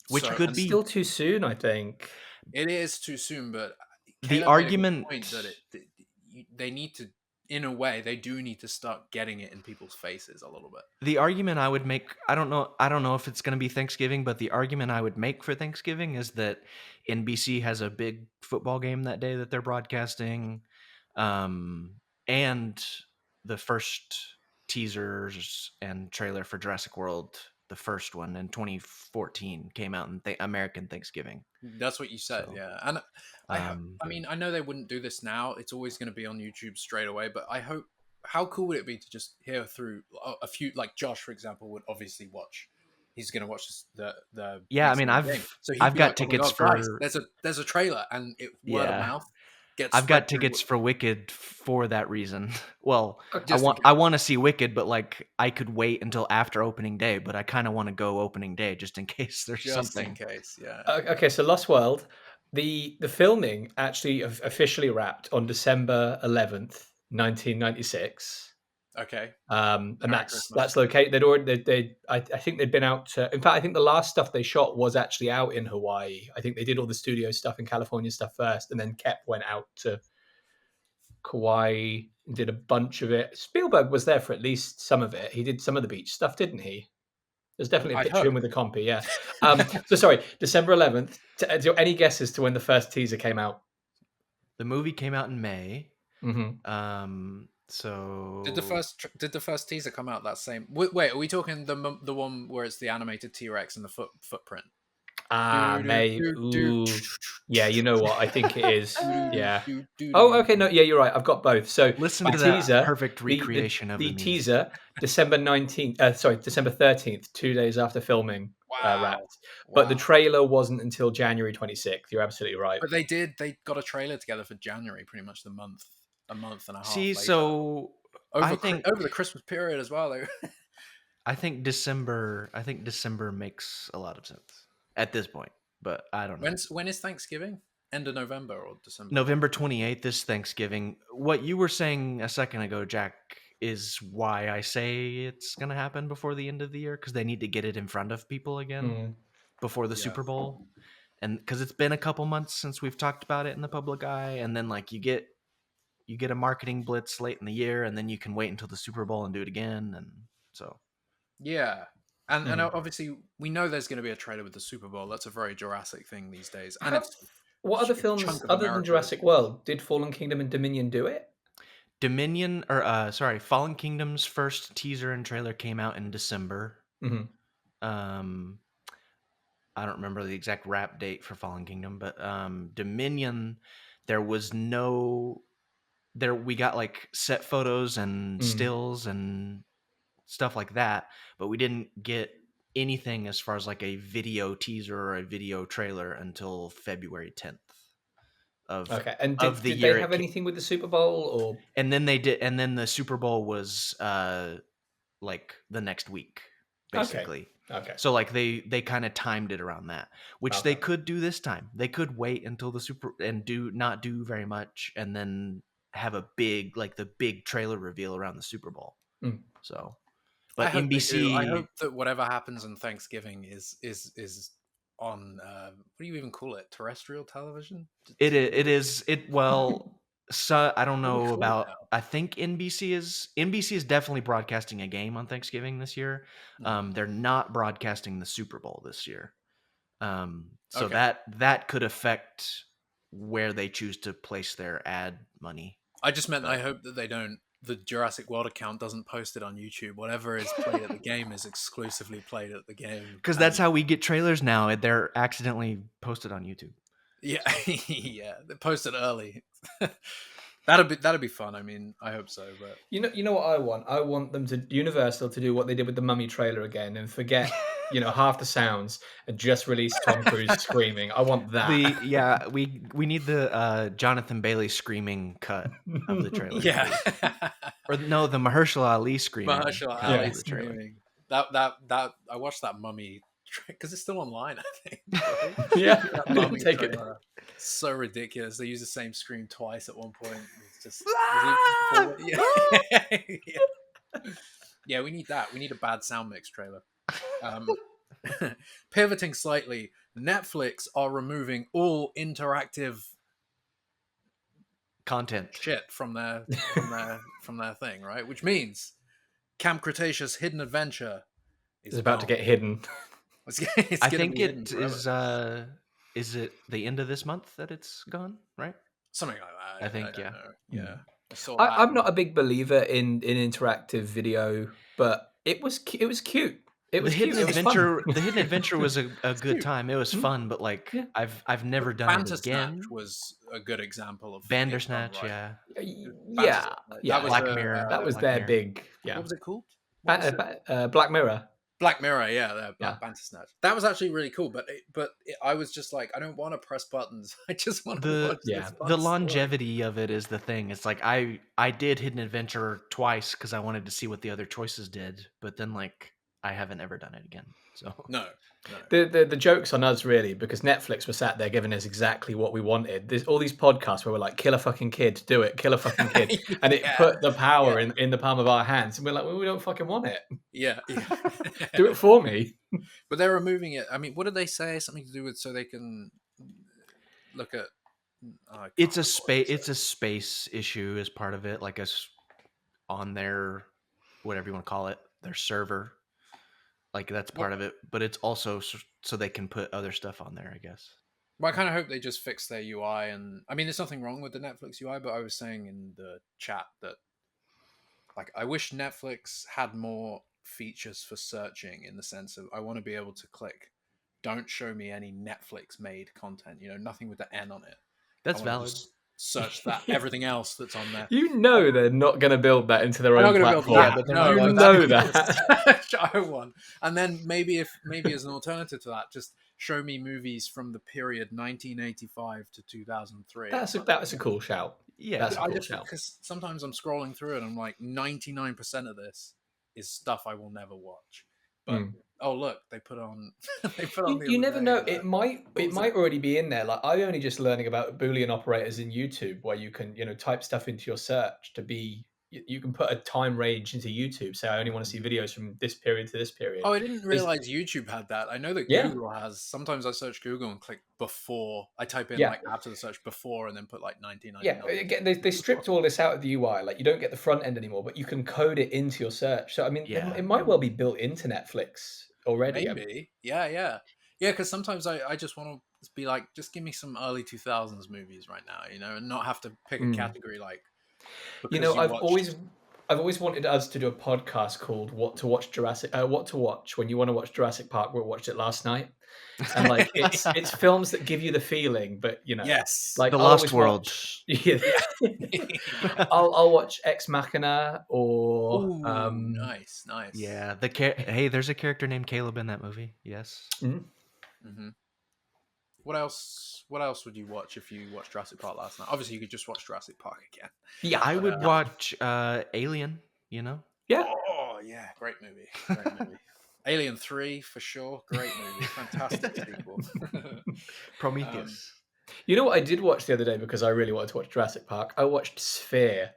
Which So could and be Still too soon, I think. it is too soon, but the Caleb made a good argument. point that they need to, in a way, they do need to start getting it in people's faces a little bit. The argument I would make, I don't know if it's going to be Thanksgiving, but the argument I would make for Thanksgiving is that NBC has a big football game that day that they're broadcasting, and the first teasers and trailer for Jurassic World, the first one in 2014, came out in American Thanksgiving. That's what you said, So, yeah. And I mean, I know they wouldn't do this now. It's always going to be on YouTube straight away. But I hope. How cool would it be to just hear through a few? Like Josh, for example, would obviously watch. He's going to watch the yeah, I mean, Thanksgiving game, so he'd I've be like, got "Oh my tickets god, guys, for there's a trailer," and word of yeah. mouth gets I've spread got through. tickets for Wicked for that reason. Well, Just in I case. want to see Wicked, but like I could wait until after opening day, but I kind of want to go opening day just in case there's Just in something. case, yeah. Okay, so Lost World, the filming actually officially wrapped on December 11th, 1996. Okay. And Merry that's Christmas. located. They'd already I think they'd been out to, in fact, I think the last stuff they shot was actually out in Hawaii. I think they did all the studio stuff and California stuff first, and then Kep went out to Kauai and did a bunch of it. Spielberg was there for at least some of it. He did some of the beach stuff, didn't he? There's definitely a I picture of him hope. with a compy, yeah. So sorry, December 11th. Any guesses to when the first teaser came out? The movie came out in May. Mm-hmm. So Did the first teaser come out that same? Wait, are we talking the one where it's the animated T-Rex and the footprint? May. Ooh. Yeah, you know what? I think it is. Yeah. Oh, Oh, okay. No, yeah, you're right. I've got both. So listen the to that teaser, perfect recreation of the music. teaser, December 19th. December 13th, 2 days after filming Wow. wrapped. But the trailer wasn't until January 26th. You're absolutely right. But they got a trailer together for January, pretty much a month and a half See, later. so Over I think the Christmas period as well. I think December makes a lot of sense at this point, but I don't know. When is Thanksgiving? End of November or December? November 28th is Thanksgiving. What you were saying a second ago, Jack, is why I say it's going to happen before the end of the year, because they need to get it in front of people again before the Yeah. Super Bowl. And because it's been a couple months since we've talked about it in the public eye, and then like you get a marketing blitz late in the year, and then you can wait until the Super Bowl and do it again. And so Yeah. And obviously we know there's going to be a trailer with the Super Bowl. That's a very Jurassic thing these days. And What other a films chunk of other than America. Jurassic World did Fallen Kingdom and Dominion do it? Fallen Kingdom's first teaser and trailer came out in December. Mm-hmm. I don't remember the exact wrap date for Fallen Kingdom, but Dominion, there was no there we got like set photos and stills and stuff like that, but we didn't get anything as far as like a video teaser or a video trailer until February 10th of Okay. And of the did year they have anything with the Super Bowl or? and then they did, and then the Super Bowl was like the next week, basically. Okay. So like they kind of timed it around that, which they could do this time. They could wait until the Super and not do very much, and then have a big like the big trailer reveal around the Super Bowl. So, but I hope NBC. they do. I hope that whatever happens on Thanksgiving is on what do you even call it? Terrestrial television? It is. Well, so I don't What do we know call it about. now? I think NBC is definitely broadcasting a game on Thanksgiving this year. They're not broadcasting the Super Bowl this year. So Okay. that could affect where they choose to place their ad money. I just meant I hope that they don't. The Jurassic World account doesn't post it on YouTube. Whatever is played at the game is exclusively played at the game. Because that's how we get trailers now. They're accidentally posted on YouTube. Yeah, yeah. They post it early. That'd be fun. I mean, I hope so. But you know what I want? I want them to Universal to do what they did with the Mummy trailer again and forget half the sounds and just release Tom Cruise screaming. I want that. We need the Jonathan Bailey screaming cut of the trailer. Yeah. Or no, the Mahershala Ali screaming. Mahershala cut Ali of the trailer. screaming. That I watched that Mummy because it's still online. I think. Right? Yeah, That I didn't Mummy take it. trailer. So ridiculous. They use the same scream twice at one point. It's just yeah. We need that. We need a bad sound mix trailer. Pivoting slightly, Netflix are removing all interactive content shit from their thing, right? Which means Camp Cretaceous Hidden Adventure is about to get hidden. It's I think it is it the end of this month that it's gone, right? Something like that. I think, yeah. Yeah. I'm not a big believer in interactive video, but it was cute. It was cute. The Hidden Adventure was a good time. It was fun, but like I've never done it again. Bandersnatch was a good example of Bandersnatch, yeah. That was Black Mirror. That was their big. Yeah. What was it called? Black Mirror. Black Mirror, Bandersnatch. That was actually really cool, but I was just like, I don't want to press buttons. I just want to watch this the longevity of it is the thing. It's like I did Hidden Adventure twice because I wanted to see what the other choices did, but then like I haven't ever done it again. So no. The joke's on us really, because Netflix was sat there giving us exactly what we wanted. There's all these podcasts where we're like, kill a fucking kid, do it, kill a fucking kid. And it put the power in the palm of our hands. And we're like, well, we don't fucking want it. Yeah. Do it for me. But they're removing it. I mean, what did they say? Something to do with so they can look at it's a space issue as part of it, like on their whatever you want to call it, their server. Like that's part of it, but it's also so they can put other stuff on there, I guess. Well, I kind of hope they just fix their UI, and I mean, there's nothing wrong with the Netflix UI, but I was saying in the chat that, like, I wish Netflix had more features for searching in the sense of I want to be able to click, don't show me any Netflix-made content, nothing with the N on it. That's valid. Search that everything else that's on there. They're not going to build that into their own platform. That. Show one, and then maybe as an alternative to that, just show me movies from the period 1985 to 2003. That's a cool shout. Yeah, that's a cool shout. Because sometimes I'm scrolling through it and I'm like, 99% of this is stuff I will never watch. But oh look, they put on. You never know. It might already be in there. Like I'm only just learning about Boolean operators in YouTube, where you can type stuff into your search to be. You can put a time range into YouTube. Say I only want to see videos from this period to this period. Oh, I didn't realize YouTube had that. I know that Google has. Sometimes I search Google and click before. I type in like after the search before and then put like 1999. Yeah, again, they stripped all this out of the UI. Like you don't get the front end anymore, but you can code it into your search. So I mean, it might well be built into Netflix already. Maybe. Yeah. Because sometimes I just want to be like, just give me some early 2000s movies right now, and not have to pick a category like. I've always I've always wanted us to do a podcast called "What to Watch Jurassic." What to watch when you want to watch Jurassic Park. We watched it last night, and like it's films that give you the feeling, but Yes. like The I'll Lost always World. watch. Yeah, Yeah. I'll watch Ex Machina or Ooh, nice. Yeah, hey, there's a character named Caleb in that movie. Yes. Mhm. Mm-hmm. What else would you watch if you watched Jurassic Park last night? Obviously, you could just watch Jurassic Park again. Yeah, I would But, watch Alien, you know? yeah. Oh, yeah. Great movie. Alien 3, for sure. Great movie. Fantastic sequel. Prometheus. You know what I did watch the other day because I really wanted to watch Jurassic Park? I watched Sphere.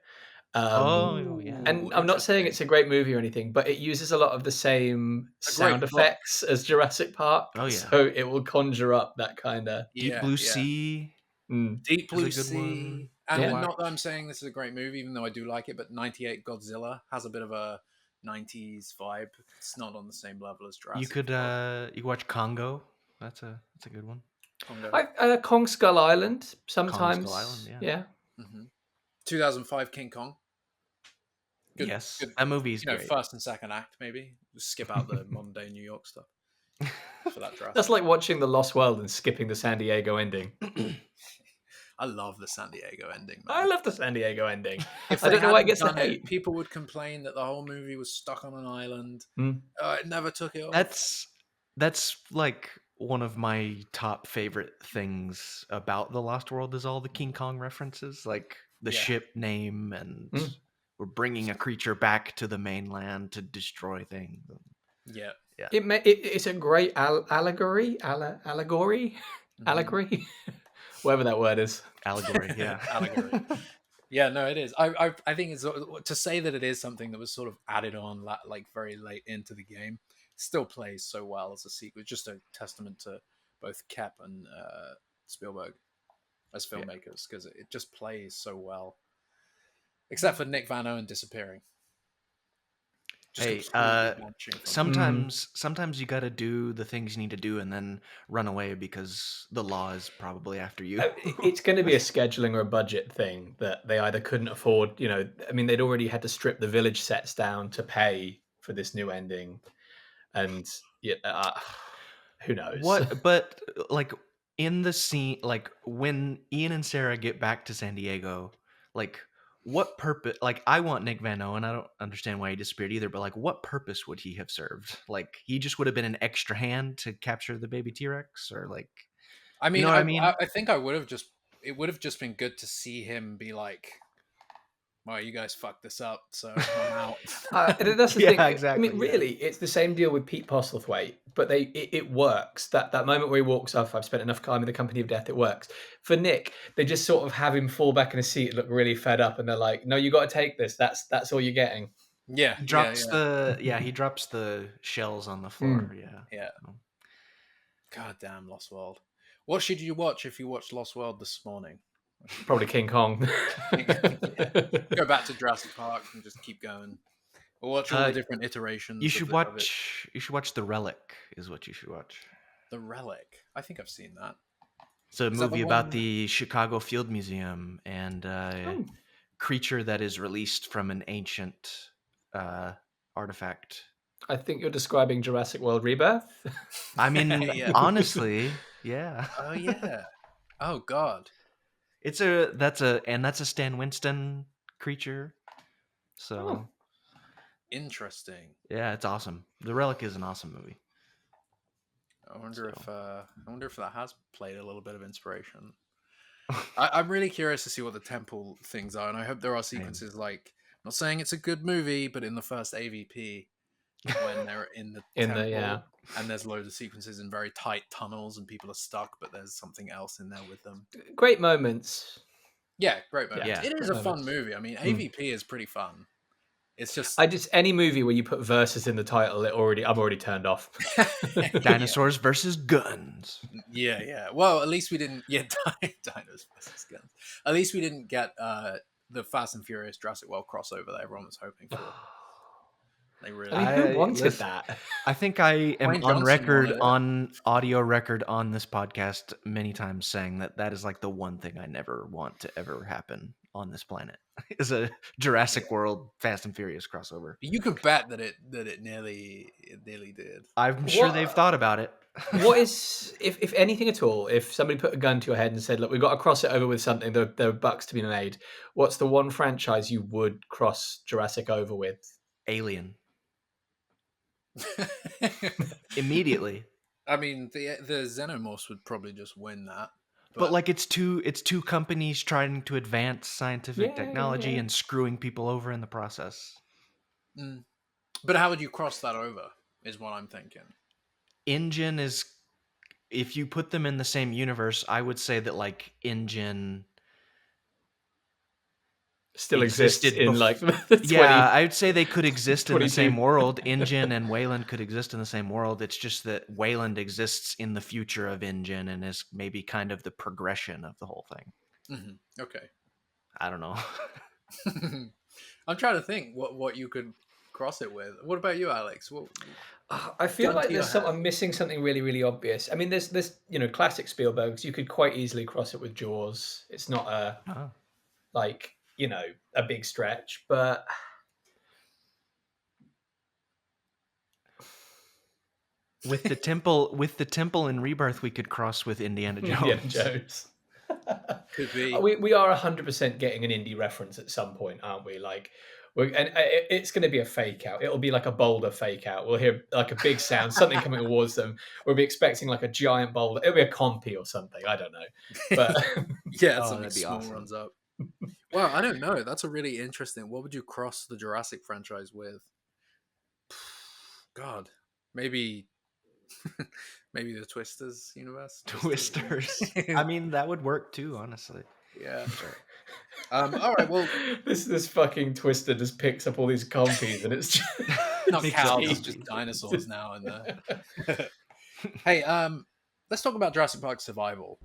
Oh, yeah. And I'm not saying it's a great movie or anything, but it uses a lot of the same a great sound book. effects as Jurassic Park. Oh, yeah. So it will conjure up that kind of... Deep Blue Sea. Deep Blue is a good Sea. one And to not that I'm watch. saying this is a great movie, even though I do like it, but 98 Godzilla has a bit of a 90s vibe. It's not on the same level as Jurassic You could Park. you watch Congo. That's a good one. Congo. Kong Skull Island, Kong sometimes. Skull Island, Yeah. 2005 King Kong. Good, yes, good. that movie's great. First and second act, maybe. Just skip out the modern day New York stuff for that Jurassic. That's like watching The Lost World and skipping the San Diego ending. I love the San Diego ending, man. I love the San Diego ending. If I they don't know why it hadn't gets the done it, hate. people would complain that the whole movie was stuck on an island. It never took it off. That's like one of my top favorite things about The Lost World is all the King Kong references, like the ship name, and we're bringing a creature back to the mainland to destroy things. Yeah. It's a great allegory, whatever that word is. Allegory, yeah. Allegory. Yeah, no, it is. I think it's to say that it is something that was sort of added on like very late into the game. Still plays so well as a sequel. It's just a testament to both Kep and Spielberg as filmmakers because it just plays so well. Except for Nick Van Owen disappearing. Hey, sometimes you got to do the things you need to do and then run away because the law is probably after you. It's going to be a scheduling or a budget thing that they either couldn't afford. I mean, they'd already had to strip the village sets down to pay for this new ending, and who knows? But like in the scene, like when Ian and Sarah get back to San Diego, like. What purpose? Like, I want Nick Van Owen. I don't understand why he disappeared either. But like, what purpose would he have served? Like, he just would have been an extra hand to capture the baby T-Rex, or like. I mean, you know what I mean? I think I would have just. It would have just been good to see him be like, "Well, you guys fucked this up, so I'm out." That's the thing. Exactly. I mean, really, it's the same deal with Pete Postlethwaite, but it works. That moment where he walks off, I've spent enough time in the company of death. It works. For Nick, they just sort of have him fall back in his seat, look really fed up, and they're like, "No, you got to take this. That's all you're getting." Yeah, he drops the shells on the floor. Yeah. God damn, Lost World. What should you watch if you watched Lost World this morning? Probably King Kong. Go back to Jurassic Park and just keep going. Or watch all the different iterations. You should watch The Relic. Is what you should watch. The Relic. I think I've seen that. It's a movie about the Chicago Field Museum and a creature that is released from an ancient artifact. I think you're describing Jurassic World Rebirth. I mean, honestly, yeah. Oh yeah. Oh god. That's a Stan Winston creature. So interesting. Yeah, it's awesome. The Relic is an awesome movie. I wonder if that has played a little bit of inspiration. I'm really curious to see what the temple things are, and I hope there are sequences like, I'm not saying it's a good movie, but in the first AVP, when they're in the temple, and there's loads of sequences in very tight tunnels, and people are stuck, but there's something else in there with them. Great moments. Yeah, great moments. Yeah, it is a fun movie. I mean, AVP is pretty fun. It's just any movie where you put verses in the title, I'm already turned off. Dinosaurs versus guns. Yeah. Well, at least we didn't get dinos versus guns. At least we didn't get the Fast and Furious Jurassic World crossover that everyone was hoping for. They really who wanted that? I think I am on audio record on this podcast many times saying that is like the one thing I never want to ever happen on this planet is a Jurassic World Fast and Furious crossover. You could bet that it nearly did. I'm sure they've thought about it. What is, if anything at all, if somebody put a gun to your head and said, "Look, we've got to cross it over with something. There are bucks to be made." What's the one franchise you would cross Jurassic over with? Alien. Immediately. I mean, the Xenomorphs would probably just win that. But like it's two companies trying to advance scientific technology Yeah. and screwing people over in the process. But how would you cross that over? Is what I'm thinking. InGen is, if you put them in the same universe, I would say that like InGen Still existed in like the 20, yeah, I would say they could exist in the 22. same world. InGen and Wayland could exist in the same world. It's just that Wayland exists in the future of InGen and is maybe kind of the progression of the whole thing. Mm-hmm. Okay. I don't know. I'm trying to think what you could cross it with. What about you, Alex? I feel like I'm missing something really, really obvious. I mean, there's classic Spielbergs. You could quite easily cross it with Jaws. It's not a a big stretch, but with the temple in Rebirth, we could cross with Indiana Jones. Indiana Jones. Could be. We are 100% getting an indie reference at some point, aren't we? Like, it's going to be a fake out. It'll be like a boulder fake out. We'll hear like a big sound, something coming towards them. We'll be expecting like a giant boulder. It'll be a compy or something. I don't know. But yeah, something small awesome. Runs up. Well, I don't know. That's a really interesting. What would you cross the Jurassic franchise with? God, maybe the Twisters universe. Twisters. I mean, that would work too, honestly. Yeah. Sure. All right. Well, this fucking Twister just picks up all these compies, and it's just not cows, it's just dinosaurs now. And hey, let's talk about Jurassic Park Survival.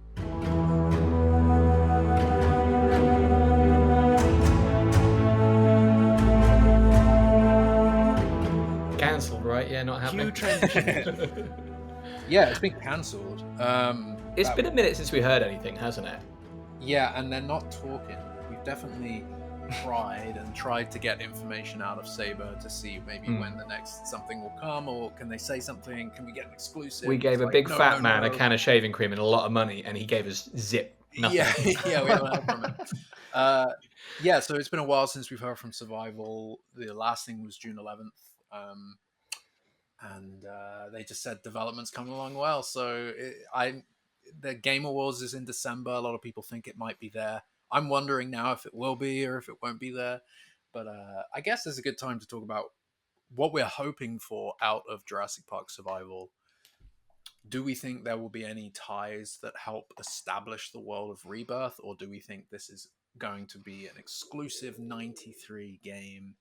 Cancelled, right? Yeah, not happening. Yeah, it's been cancelled. It's been a minute since we heard anything, hasn't it? Yeah, and they're not talking. We've definitely tried to get information out of Saber to see maybe when the next something will come, or can they say something? Can we get an exclusive? We gave a big fat man a can of shaving cream and a lot of money, and he gave us zip. Nothing. Yeah, we haven't heard from him. Yeah, so it's been a while since we've heard from Survival. The last thing was June 11th. And they just said development's coming along well. So the Game Awards is in December. A lot of people think it might be there. I'm wondering now if it will be or if it won't be there. But I guess it's a good time to talk about what we're hoping for out of Jurassic Park Survival. Do we think there will be any ties that help establish the world of Rebirth, or do we think this is going to be an exclusive 93 game?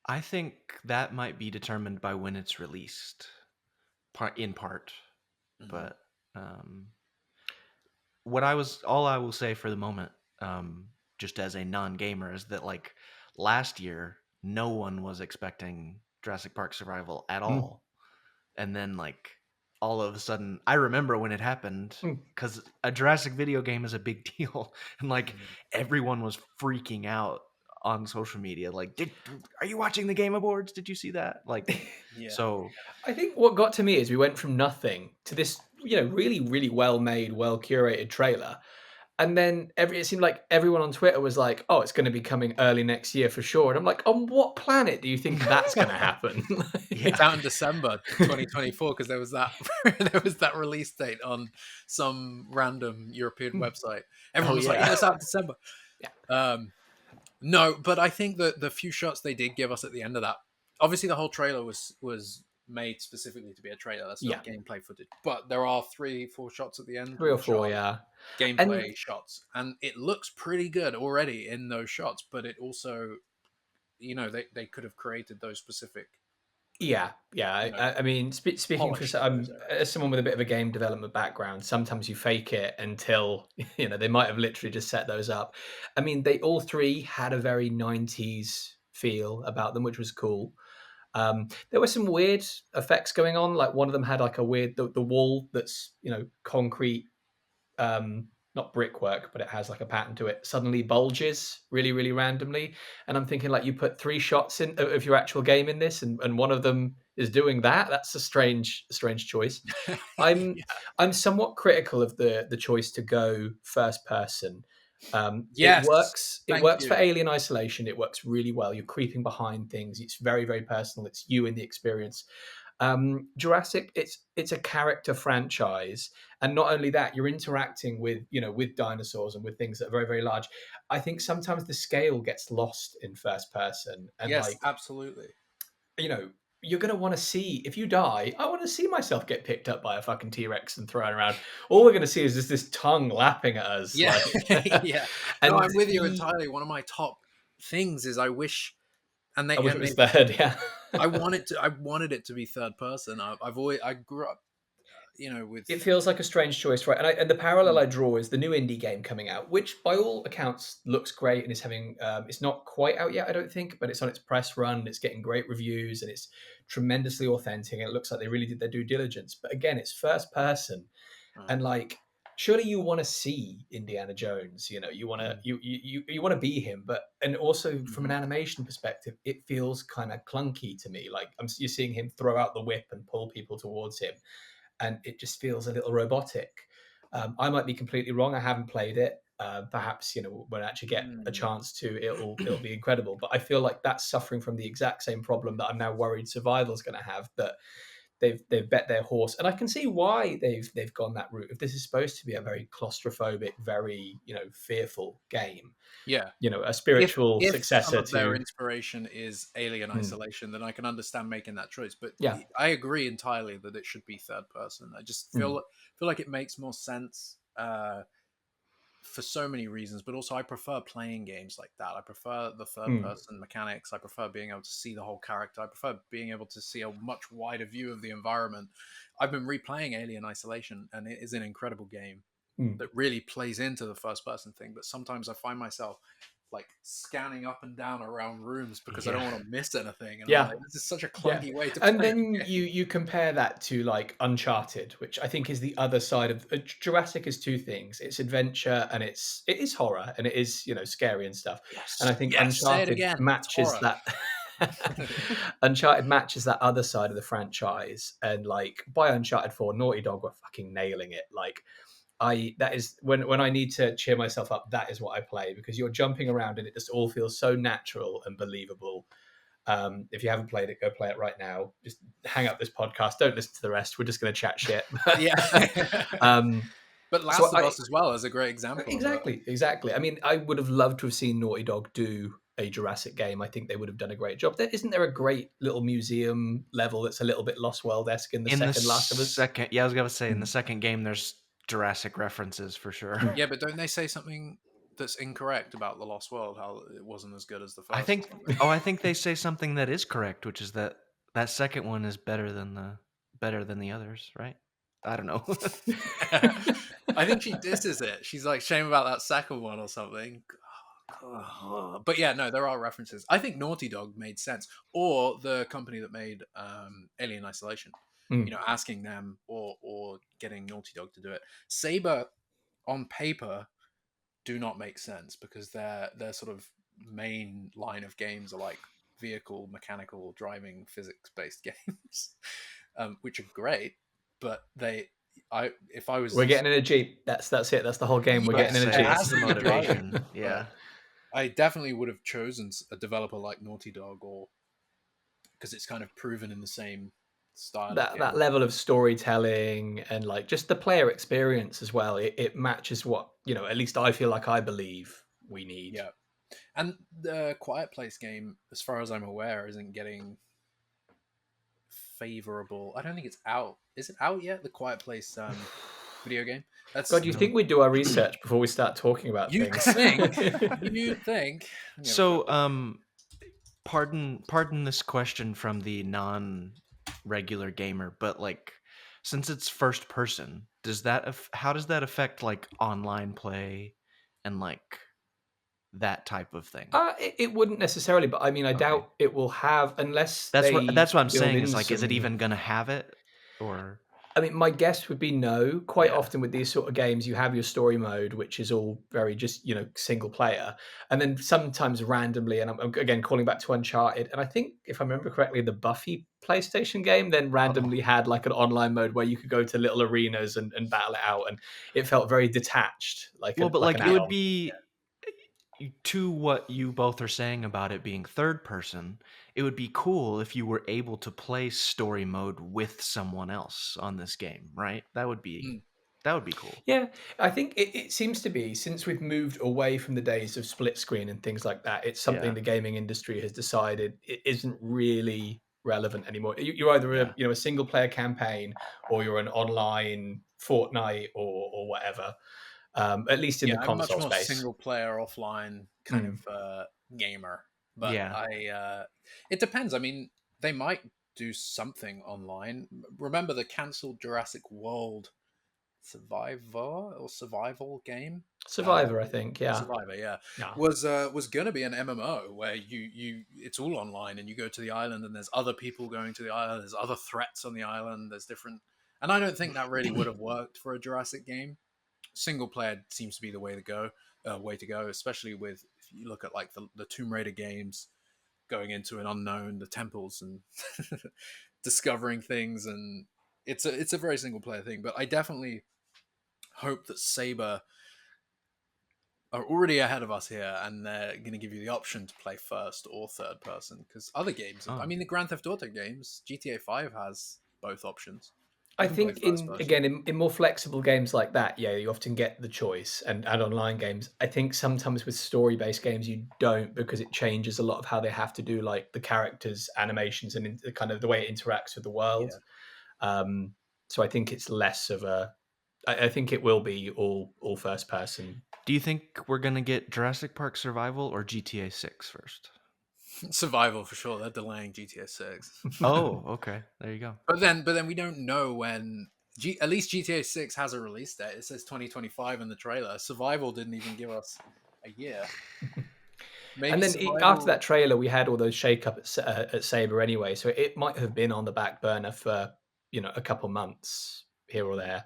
I think that might be determined by when it's released, in part. Mm-hmm. But all I will say for the moment, just as a non-gamer, is that like last year, no one was expecting Jurassic Park Survival at all, and then like all of a sudden, I remember when it happened because a Jurassic video game is a big deal, and like everyone was freaking out on social media, like, are you watching the Game Awards? Did you see that? Like, yeah. So I think what got to me is we went from nothing to this, really, really well made, well curated trailer, and then it seemed like everyone on Twitter was like, "Oh, it's going to be coming early next year for sure." And I'm like, "On what planet do you think that's going to happen?" It's out in December 2024 because there was that release date on some random European website. Everyone was like, "Yeah, it's out in December." Yeah. No, but I think that the few shots they did give us at the end of that, obviously the whole trailer was made specifically to be a trailer. That's not gameplay footage. But there are 3-4 shots at the end. 3 or 4, yeah. Gameplay shots. And it looks pretty good already in those shots, but it also, they could have created those specific... Yeah. I mean, speaking as someone with a bit of a game development background, sometimes you fake it until, they might have literally just set those up. I mean, they all three had a very 90s feel about them, which was cool. There were some weird effects going on. Like one of them had like a weird, the wall that's, concrete not brickwork, but it has like a pattern to it, suddenly bulges really, really randomly. And I'm thinking, like, you put 3 shots in of your actual game in this, and one of them is doing that. That's a strange choice. I'm Yeah. I'm somewhat critical of the choice to go first person. It Yes, works. It thank works for you. Alien Isolation. It works really well. You're creeping behind things. It's very, very personal. It's you in the experience. Jurassic, it's a character franchise, and not only that, you're interacting with with dinosaurs and with things that are very, very large. I think sometimes the scale gets lost in first person, and Yes, like absolutely. you know you're going to want to see, if you die, I want to see myself get picked up by a fucking T-Rex and thrown around. All we're going to see is just this tongue lapping at us, Yeah, like yeah. No, and I'm with you entirely. One of my top things is I wish, and I they wish it and was they third. Yeah. I wanted it to be third person. I've always I grew up, with. It feels like a strange choice, right? And the parallel Mm, I draw is the new indie game coming out, which by all accounts looks great and is having. It's not quite out yet, I don't think, but it's on its press run. It's getting great reviews and it's tremendously authentic. And it looks like they really did their due diligence. But again, it's first person, mm, and like, surely you want to see Indiana Jones. You want to mm, you want to be him, but and also from an mhm. animation perspective, it feels kind of clunky to me. Like you're seeing him throw out the whip and pull people towards him, and it just feels a little robotic. I might be completely wrong. I haven't played it. Perhaps when I actually get a Mm. chance to, it'll be incredible. But I feel like that's suffering from the exact same problem that I'm now worried Survival's going to have. That they've bet their horse, and I can see why they've gone that route. If this is supposed to be a very claustrophobic, very fearful game, Yeah. a If spiritual if some successor of their to. inspiration is Alien Hmm, Isolation, then I can understand making that choice. But yeah. I agree entirely that it should be third person. I just Hmm, feel like it makes more sense for so many reasons. But also, I prefer playing games like that. I prefer the third hmm, person mechanics. I prefer being able to see the whole character. I prefer being able to see a much wider view of the environment. I've been replaying Alien Isolation, and it is an incredible game hmm. that really plays into the first person thing. But sometimes I find myself like scanning up and down around rooms because I don't Yeah. want to miss anything. And I'm Yeah. like, this is such a Yeah, clunky way to and play then a game. you compare that to like Uncharted, which I think is the other side of Jurassic is two things. It's adventure and it is horror and it is scary and stuff. And I Yes, think yes, say it Uncharted again. It's matches horror. that. Uncharted matches that other side of the franchise, and like by Uncharted 4, Naughty Dog were fucking nailing it. Like that is when I need to cheer myself up, that is what I play, because you're jumping around and it just all feels so natural and believable. If you haven't played it, go play it right now. Just hang up this podcast. Don't listen to the rest. We're just going to chat shit. Yeah. um, But so Last of Us as well is a great example of it. exactly. I mean, I would have loved to have seen Naughty Dog do a Jurassic game. I think they would have done a great job. Isn't there a great little museum level that's a little bit Lost World esque in the In the second Last of Us? second, yeah, I was gonna say in the Mm. second game, there's Jurassic references for sure. Mm. Yeah, but don't they say something that's incorrect about the Lost World? How it wasn't as good as the I first or think. something? Oh, I think they say something that is correct, which is that that second one is better than the others, right? I don't know. I think she disses it. She's like, shame about that second one or something. But yeah, no, there are references. I think Naughty Dog made sense, or the company that made Alien Isolation. Mm. Asking them or getting Naughty Dog to do it. Saber on paper do not make sense because their sort of main line of games are like vehicle mechanical driving physics based games, which are great, but if I was We're just getting in a Jeep. That's it. That's the whole game. We're About yeah, to getting in a say it Jeep. that's has the to be driving, motivation. but Yeah. I definitely would have chosen a developer like Naughty Dog, or because it's kind of proven in the same style of That game. level of storytelling and like just the player experience as well. It matches what at least I feel like I believe we need. Yeah, and the Quiet Place game, as far as I'm aware, isn't getting favorable. I don't think it's out. Is it out yet? The Quiet Place video game. God, That's you No. think we'd do our research before we start talking about you things? think you think. I'm gonna put So, pardon this question from the non-regular gamer, but like, since it's first person, how does that affect like online play and like that type of thing? It wouldn't necessarily, but I mean, I Okay. doubt it will have unless That's what they I'm build saying is in like, is it some. even gonna have it or? I mean, my guess would be no. Quite Yeah. often with these sort of games, you have your story mode, which is all very just, single player. And then sometimes randomly, and I'm again calling back to Uncharted. And I think, if I remember correctly, the Buffy PlayStation game then Oh. randomly had like an online mode where you could go to little arenas and battle it out. And it felt very detached, like Well, an but like like an it would add-on. be to what you both are saying about it being third person, it would be cool if you were able to play story mode with someone else on this game, right? Mm, That would be cool. Yeah, I think it seems to be, since we've moved away from the days of split screen and things like that, it's something Yeah. the gaming industry has decided it isn't really relevant anymore. You're either Yeah. a single player campaign or you're an online Fortnite or whatever. At least in yeah, the I'm much console more space. single player offline kind Mm. of gamer, but Yeah. it depends. I mean, they might do something online. Remember the cancelled Jurassic World survival game? Uh, Survivor, I think. Yeah. Survivor, yeah, Yeah. was gonna be an MMO where you it's all online and you go to the island and there's other people going to the island, there's other threats on the island, there's different, and I don't think that really would have worked for a Jurassic game. Single player seems to be the way to go, especially with, if you look at like the Tomb Raider games, going into an unknown, the temples, and discovering things, and it's a very single player thing. But I definitely hope that Saber are already ahead of us here, and they're going to give you the option to play first or third person. Because other games, I Oh. mean, the Grand Theft Auto games, GTA 5 has both options. I You can play think first in person. again in more flexible games like that, yeah, you often get the choice, and online games. I think sometimes with story based games you don't, because it changes a lot of how they have to do like the characters, animations, and the kind of the way it interacts with the world. Yeah. Um, so I think it's less of a. I think it will be all first person. Do you think we're gonna get Jurassic Park Survival or GTA 6 first? Survival for sure. They're delaying GTA 6. Oh, okay. There you go. But then we don't know when. At least GTA 6 has a release date. It says 2025 in the trailer. Survival didn't even give us a year. And Maybe then after Survival. that trailer, we had all those shake up at Saber anyway, so it might have been on the back burner for a couple months here or there.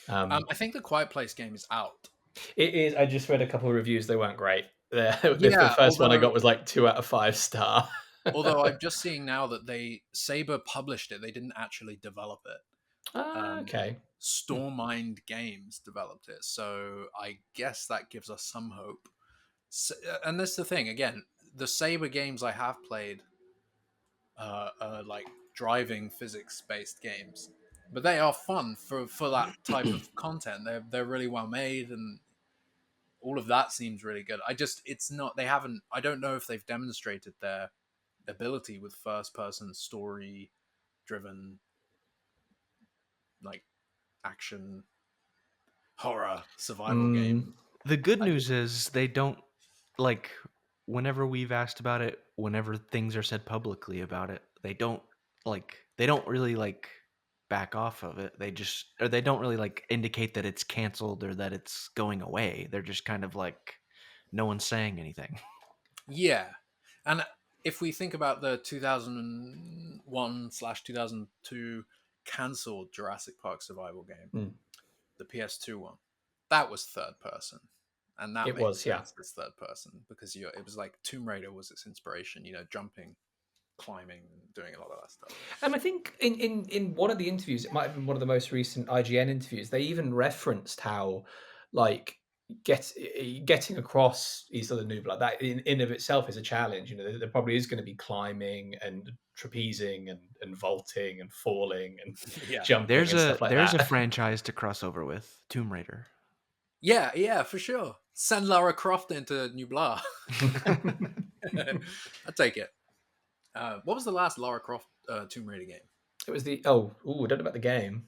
I think the Quiet Place game is out. It is. I just read a couple of reviews; they weren't great. The Yeah, first one I although got was like 2 out of 5 star. although I'm just seeing now that Saber published it. They didn't actually develop it. Ah, Um, okay. Stormind Games developed it, so I guess that gives us some hope. And that's the thing. Again, the Saber games I have played are like driving physics based games, but they are fun for that type of content. They're really well made, and all of that seems really good. It's not, they haven't, I don't know if they've demonstrated their ability with first person story driven, like, action horror survival game. Mm, The good I news is they don't like whenever we've asked about it, whenever things are said publicly about it, they don't really like back off of it. They don't really like indicate that it's canceled or that it's going away. They're just kind of like no one's saying anything. Yeah, and if we think about the 2001/2002 cancelled Jurassic Park survival game, mm. the PS2 one, that was third person, and that It made was, yeah. sense as third person because it was like Tomb Raider was its inspiration. Jumping, climbing, and doing a lot of that stuff. And I think in one of the interviews, it might have been one of the most recent IGN interviews, they even referenced how, like, getting across East of the Noob like that in of itself is a challenge. There probably is going to be climbing and trapezing and vaulting and falling and Yeah, jumping and stuff like There's a that. franchise to cross over with Tomb Raider. yeah, for sure. Send Lara Croft into Nublar. I take it. What was the last Lara Croft Tomb Raider game? It was I don't know about the game.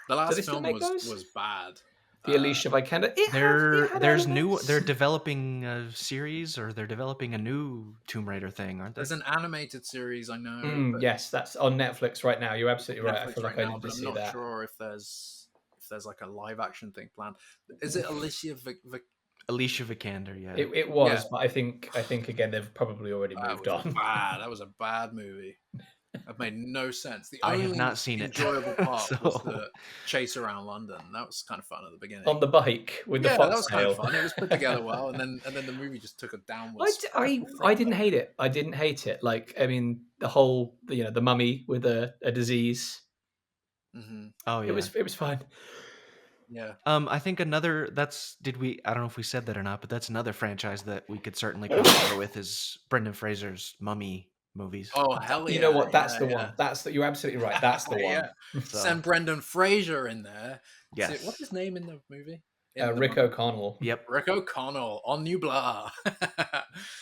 The Do they last still film make was those? was bad. The Alicia Vikander. It had They're elements. developing a series or they're developing a new Tomb Raider thing, aren't they? There's an animated series I know, but Yes, that's on Netflix right now. You're absolutely right. I Netflix feel right like I now. need to But I'm see not that. sure if there's like a live action thing planned. Is it Alicia Alicia Vikander, yeah. It Yeah, was, but I think again they've probably already moved on. that was a bad movie. It made no sense. The I have only not seen it. enjoyable part was So the chase around London. That was kind of fun at the beginning. On the bike with the Yeah, that was kind of foxtail. fun. It was put together well, and then the movie just took a I, downwards d- I from didn't there. hate it. I didn't hate it. Like, I mean, the whole, the mummy with a disease. Hmm. oh It yeah. was fine. Yeah. I think another I don't know if we said that or not, but that's another franchise that we could certainly compare with is Brendan Fraser's Mummy movies. Oh hell You know yeah, what? That's yeah, the yeah. one. You're absolutely right. That's the one. Yeah. So Send Brendan Fraser in there. yes. What's his name in the movie? In the Rick Mummy? O'Connell. Yep. Rick O'Connell on New Blah.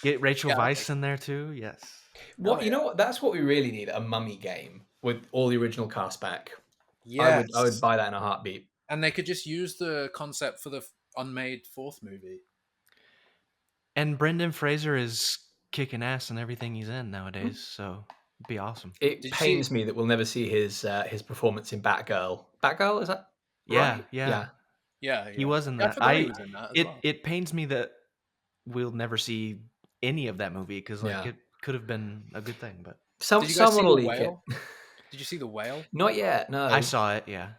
Get Rachel Yeah, I'll take Weisz in there too. Yes. hell What you yeah. know? What? That's what we really need: a mummy game with all the original cast back. I would Yes. buy that in a heartbeat. And they could just use the concept for the unmade fourth movie. And Brendan Fraser is kicking ass in everything he's in nowadays, so it'd be awesome. It Did you pains see? me that we'll never see his performance in Batgirl. Batgirl, is that Yeah, right? yeah. Yeah, He yeah. was in Yeah, I that. forgot he was in that as well. It pains me that we'll never see any of that movie because like Yeah. it could have been a good thing, but Did you guys see Someone will the leak it. whale? Did you see the whale? Not yet. No. I saw it. Yeah.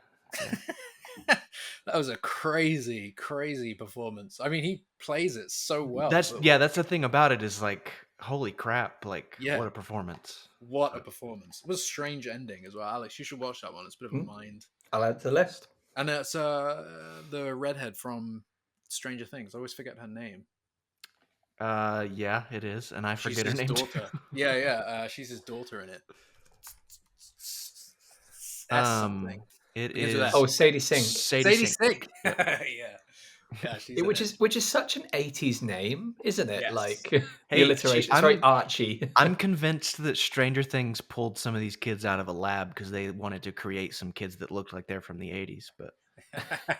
That was a crazy, crazy performance. I mean, he plays it so well. That's But yeah. That's the thing about it is like holy crap! Like yeah, what a performance. what a performance! It was a strange ending as well, Alex. You should watch that one. It's a bit of a Hmm? mind. I'll add to the list. And it's the redhead from Stranger Things. I always forget her name. Yeah, it is, and I She's forget her his name daughter. too. Yeah, yeah. She's his daughter in it. S something. It Begins with is S. Oh, Sadie Sink. Sadie Sadie Sink. Sink. Yep. Yeah, yeah. She's in Which it. is such an 80s name, isn't it? Yes. Like Hey, the alliteration. It's I'm very Archie. I'm convinced that Stranger Things pulled some of these kids out of a lab because they wanted to create some kids that looked like they're from the 80s. But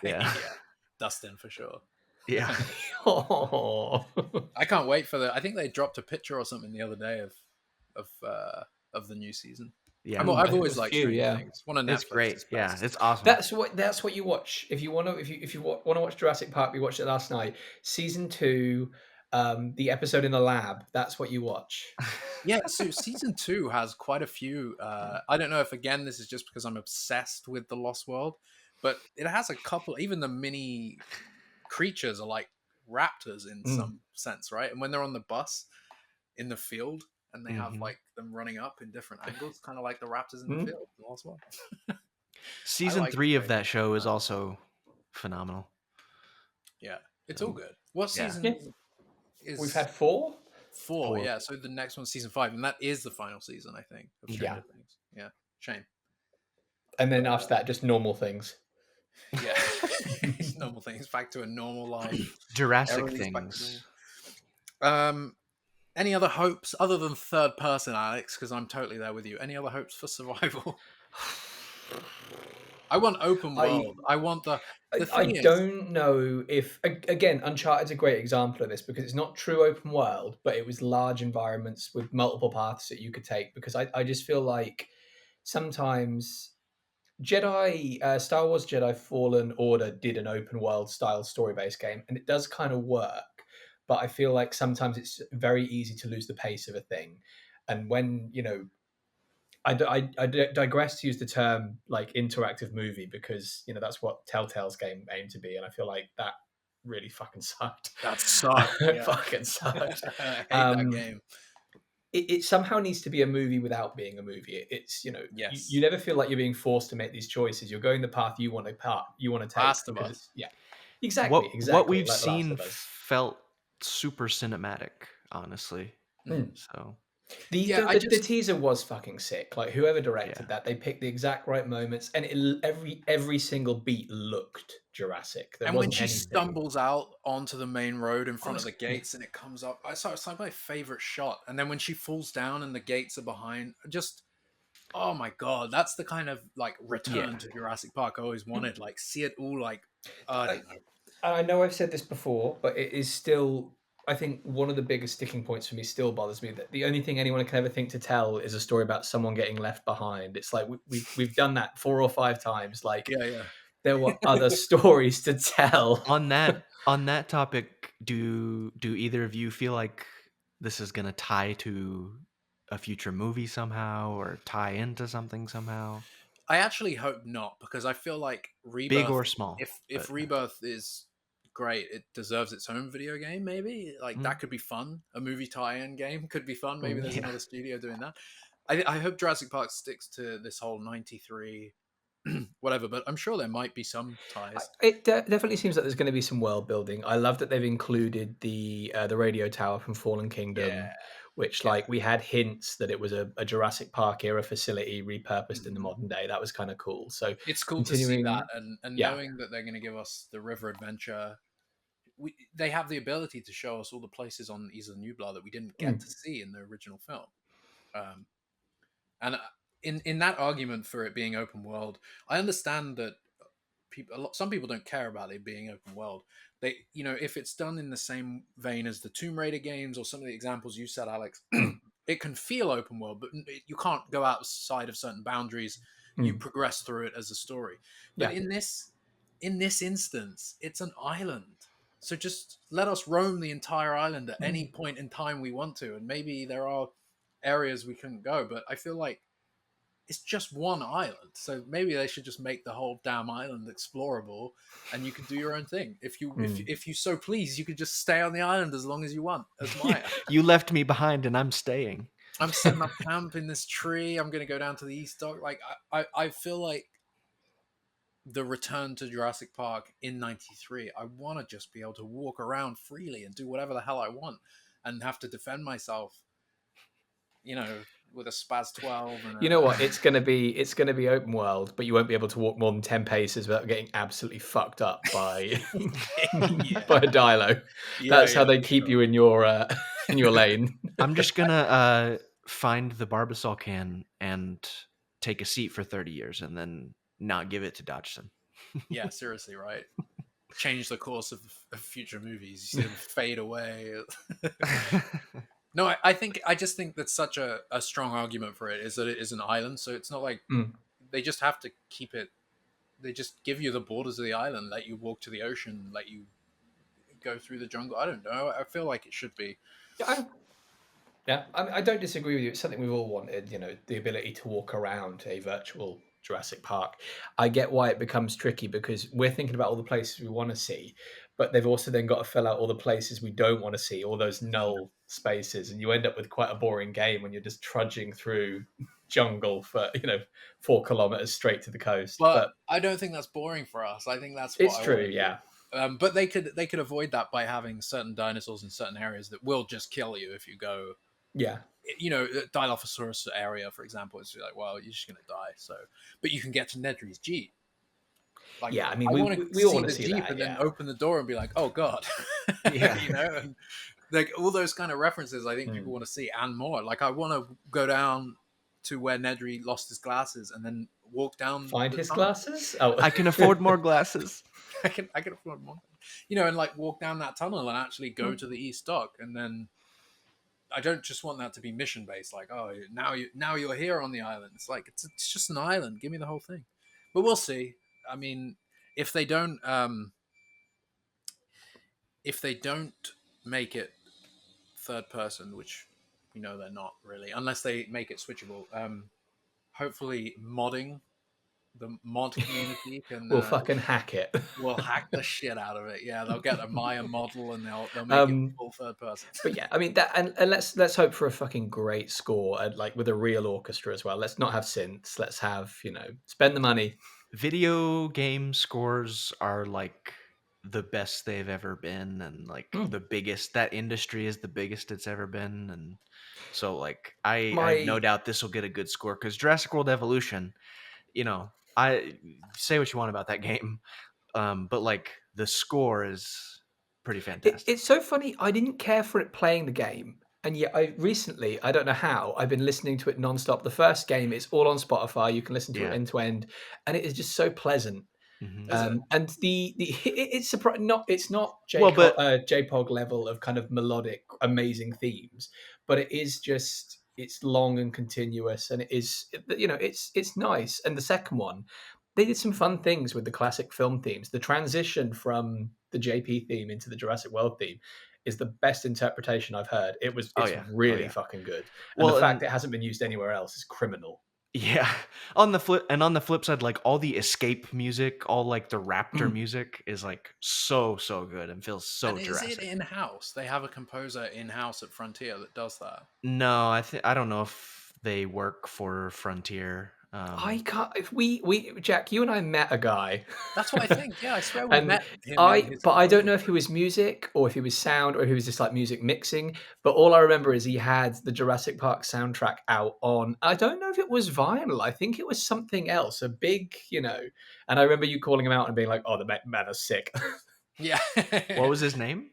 yeah, Dustin for sure. yeah. Oh. I can't wait for the. I think they dropped a picture or something the other day of the new season. Yeah, I I've think always there's a liked few, Stranger yeah. Things. One of it's Netflix's great. best. Yeah, it's awesome. That's what you watch if you want to if you want to watch Jurassic Park. We watched it last night. Season 2, the episode in the lab. That's what you watch. Yeah, so season 2 has quite a few. I don't know if again this is just because I'm obsessed with the Lost World, but it has a couple. Even the mini creatures are like raptors in some sense, right? And when they're on the bus in the field and they have Mhm. like them running up in different angles, kind of like the raptors in the field. The Lost World. Season like 3 it of very that much. show is also phenomenal. Yeah, it's all good. What Yeah. season Yeah. is We've had 4. 4? 4. Yeah, so the next one's season 5, and that is the final season, I think, of Stranger Things. Yeah, shame. And then after that, just normal things. Yeah, normal things. Back to a normal life. Jurassic Everything's back to Things. normal. Any other hopes other than third person, Alex? Because I'm totally there with you. Any other hopes for survival? I want open world. I want the I thing is, don't know if again Uncharted's a great example of this because it's not true open world, but it was large environments with multiple paths that you could take. Because I just feel like sometimes Star Wars Jedi Fallen Order did an open world style story based game, and it does kind of work. But I feel like sometimes it's very easy to lose the pace of a thing, and when I digress to use the term like interactive movie because that's what Telltale's game aimed to be, and I feel like that really fucking sucked. that sucked. It Yeah. fucking sucked. I hate that game. It somehow needs to be a movie without being a movie. It's Yes. you never feel like you're being forced to make these choices. You're going the path you want to take. Last of because Us. exactly. What we've like The Last seen of Us. felt super cinematic, honestly. Mm. So The teaser was fucking sick. Like whoever directed that, they picked the exact right moments, and every single beat looked Jurassic. There And when wasn't she anything. stumbles out onto the main road in front of the it's- gates and it comes up, it's like my favorite shot. And then when she falls down and the gates are behind, just oh my god, that's the kind of like return to Jurassic Park I always wanted. Like see it all like I don't know. I know I've said this before, but it is still. I think one of the biggest sticking points for me still bothers me that the only thing anyone can ever think to tell is a story about someone getting left behind. It's like we've done that 4 or 5 times. Like Yeah. there were other stories to tell. on that topic, do either of you feel like this is gonna tie to a future movie somehow or tie into something somehow? I actually hope not, because I feel like Big Rebirth, or small, if but Rebirth is great, it deserves its own video game. Maybe like mm, that could be fun. A movie tie-in game could be fun. Maybe Mm. there's yeah. another studio doing that. I hope Jurassic Park sticks to this whole '93 whatever, but I'm sure there might be some ties. Definitely seems like there's going to be some world building. I love that they've included the radio tower from Fallen Yeah, Kingdom, which yeah. like we had hints that it was a Jurassic Park era facility repurposed in the Mhm. modern day. That was kind of cool. So It's cool to see that, continuing, and yeah, knowing that they're going to give us the river adventure. They have the ability to show us all the places on Isla Nublar that we didn't get Mm, to see in the original film. Um, and in that argument for it being open world, I understand that some people don't care about it being open world. They, if it's done in the same vein as the Tomb Raider games or some of the examples you said, Alex, mm, it can feel open world, but you can't go outside of certain boundaries. You mm, progress through it as a story. But yeah. in this instance, it's an island. So just let us roam the entire island at any Mm. point in time we want to, and maybe there are areas we couldn't go. But I feel like it's just one island, so maybe they should just make the whole damn island explorable, and you can do your own thing. If you if Mm. if you so please, you could just stay on the island as long as you want, as Maya. You left me behind and I'm staying. I'm setting up camp in this tree. I'm gonna go down to the East Dock. Like I feel like the return to Jurassic Park in '93. I want to just be able to walk around freely and do whatever the hell I want, and have to defend myself, with a Spaz 12 and You know a what? It's gonna be open world, but you won't be able to walk more than 10 paces without getting absolutely fucked up by yeah, by a Dilo. yeah, That's yeah, how they for keep sure. you in your in your lane. I'm just gonna find the Barbasol can and take a seat for 30 years and then not give it to Dodgson. Yeah, seriously, right? Change the course of future movies. You see them fade away. No, I just think that's such a strong argument for it is that it is an island, so it's not like Mm. they just have to keep it. They just give you the borders of the island, let you walk to the ocean, let you go through the jungle. I don't know. I feel like it should be. Yeah, I don't disagree with you. It's something we've all wanted, the ability to walk around a virtual Jurassic Park. I get why it becomes tricky because we're thinking about all the places we want to see, but they've also then got to fill out all the places we don't want to see, all those null spaces, and you end up with quite a boring game when you're just trudging through jungle for 4 kilometers straight to the coast. But But I don't think that's boring for us. I think that's it's what I want true, to do. yeah, But they could avoid that by having certain dinosaurs in certain areas that will just kill you if you go. yeah, Dilophosaurus area, for example, it's like, well, you're just gonna die. So, but you can get to Nedry's Jeep. Like, yeah. I mean, I we want to we, we all see want to the see Jeep that, and then yeah. open the door and be like, oh god, Yeah. and like all those kind of references. I think people Mm. want to see and more. Like, I want to go down to where Nedry lost his glasses and then walk down Find the his tunnel. glasses. Oh, I can afford more glasses. I can afford more, and like walk down that tunnel and actually go to the East Dock, and then I don't just want that to be mission based. Like, oh, now you're here on the island. It's like it's just an island. Give me the whole thing. But we'll see. I mean, if they don't if they don't make it third person, which we know they're not really, unless they make it switchable. Hopefully, the mod community can we'll fucking hack it. will hack the shit out of it. Yeah, they'll get a Maya model and they'll make it um, full third person. but yeah, I mean that, and let's hope for a fucking great score, and like with a real orchestra as well. Let's not have synths. Let's have spend the money. Video game scores are like the best they've ever been, and like Mm. the biggest. That industry is the biggest it's ever been, and so like I have no My doubt this will get a good score because Jurassic World Evolution. I say what you want about that game, but like the score is pretty fantastic. it's so funny. I didn't care for it playing the game, and yet I don't know how, I've been listening to it nonstop. The first game, it's all on Spotify. You can listen to it Yeah. end to end, and it is just so pleasant. Mhm. Is it? And it's surprising. It's not Well, but JPOG level of kind of melodic, amazing themes, but it is just it's long and continuous, and it's nice. And the second one, they did some fun things with the classic film themes. The transition from the JP theme into the Jurassic World theme, is the best interpretation I've heard. Oh It's yeah. Oh really yeah. fucking good. And the Well, fact and it hasn't been used anywhere else is criminal. yeah. On the flip side, like all the escape music, all like the raptor music is like so good and feels so And is it Jurassic. in-house? They have a composer in-house at Frontier that does that. No, I don't know if they work for Frontier. I can't. If we Jack, you and I met a guy, That's what I think. Yeah, I swear we and met him in his but I don't composer know if he booth. was music or if he was sound or if he was just like music mixing. But all I remember is he had the Jurassic Park soundtrack out on. I don't know if it was vinyl. I think it was something else, a big, you know. And I remember you calling him out and being like, "Oh, the man is sick." Yeah. What was his name?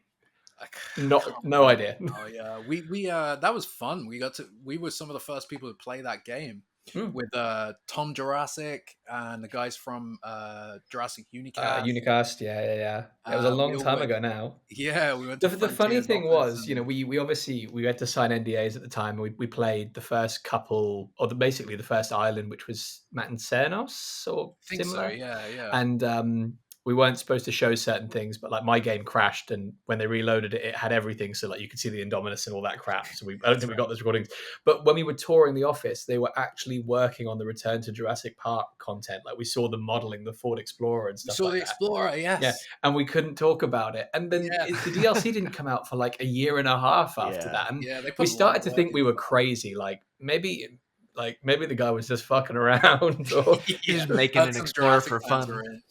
I Not, can't no remember idea. now. Yeah, we that was fun. We were some of the first people to play that game Hmm. with Tom Jurassic and the guys from Jurassic Unicast. Unicast, yeah. It was a We long all time went. ago now. Yeah, we went to The funny Frontier's thing office was, you know, and we obviously we had to sign NDAs at the time. We played the first couple, or basically the first island, which was Mancernos or I think so. similar, Yeah, yeah. and we weren't supposed to show certain things, but like my game crashed, and when they reloaded it, it had everything, so like you could see the Indominus and all that crap. So I don't That's think we right. got those recordings. But when we were touring the office, they were actually working on the Return to Jurassic Park content. Like we saw them modeling the Ford Explorer and We stuff saw the like that. Explorer. Yeah, Yes. and we couldn't talk about it. And then Yeah. the DLC didn't come out for like a year and a half after Yeah. that. And Yeah. They we put a lot started of to work think we into were crazy. Maybe the guy was just fucking around. Or that. He's Yeah. just making Heard an some Explorer Jurassic for fans fun. were in.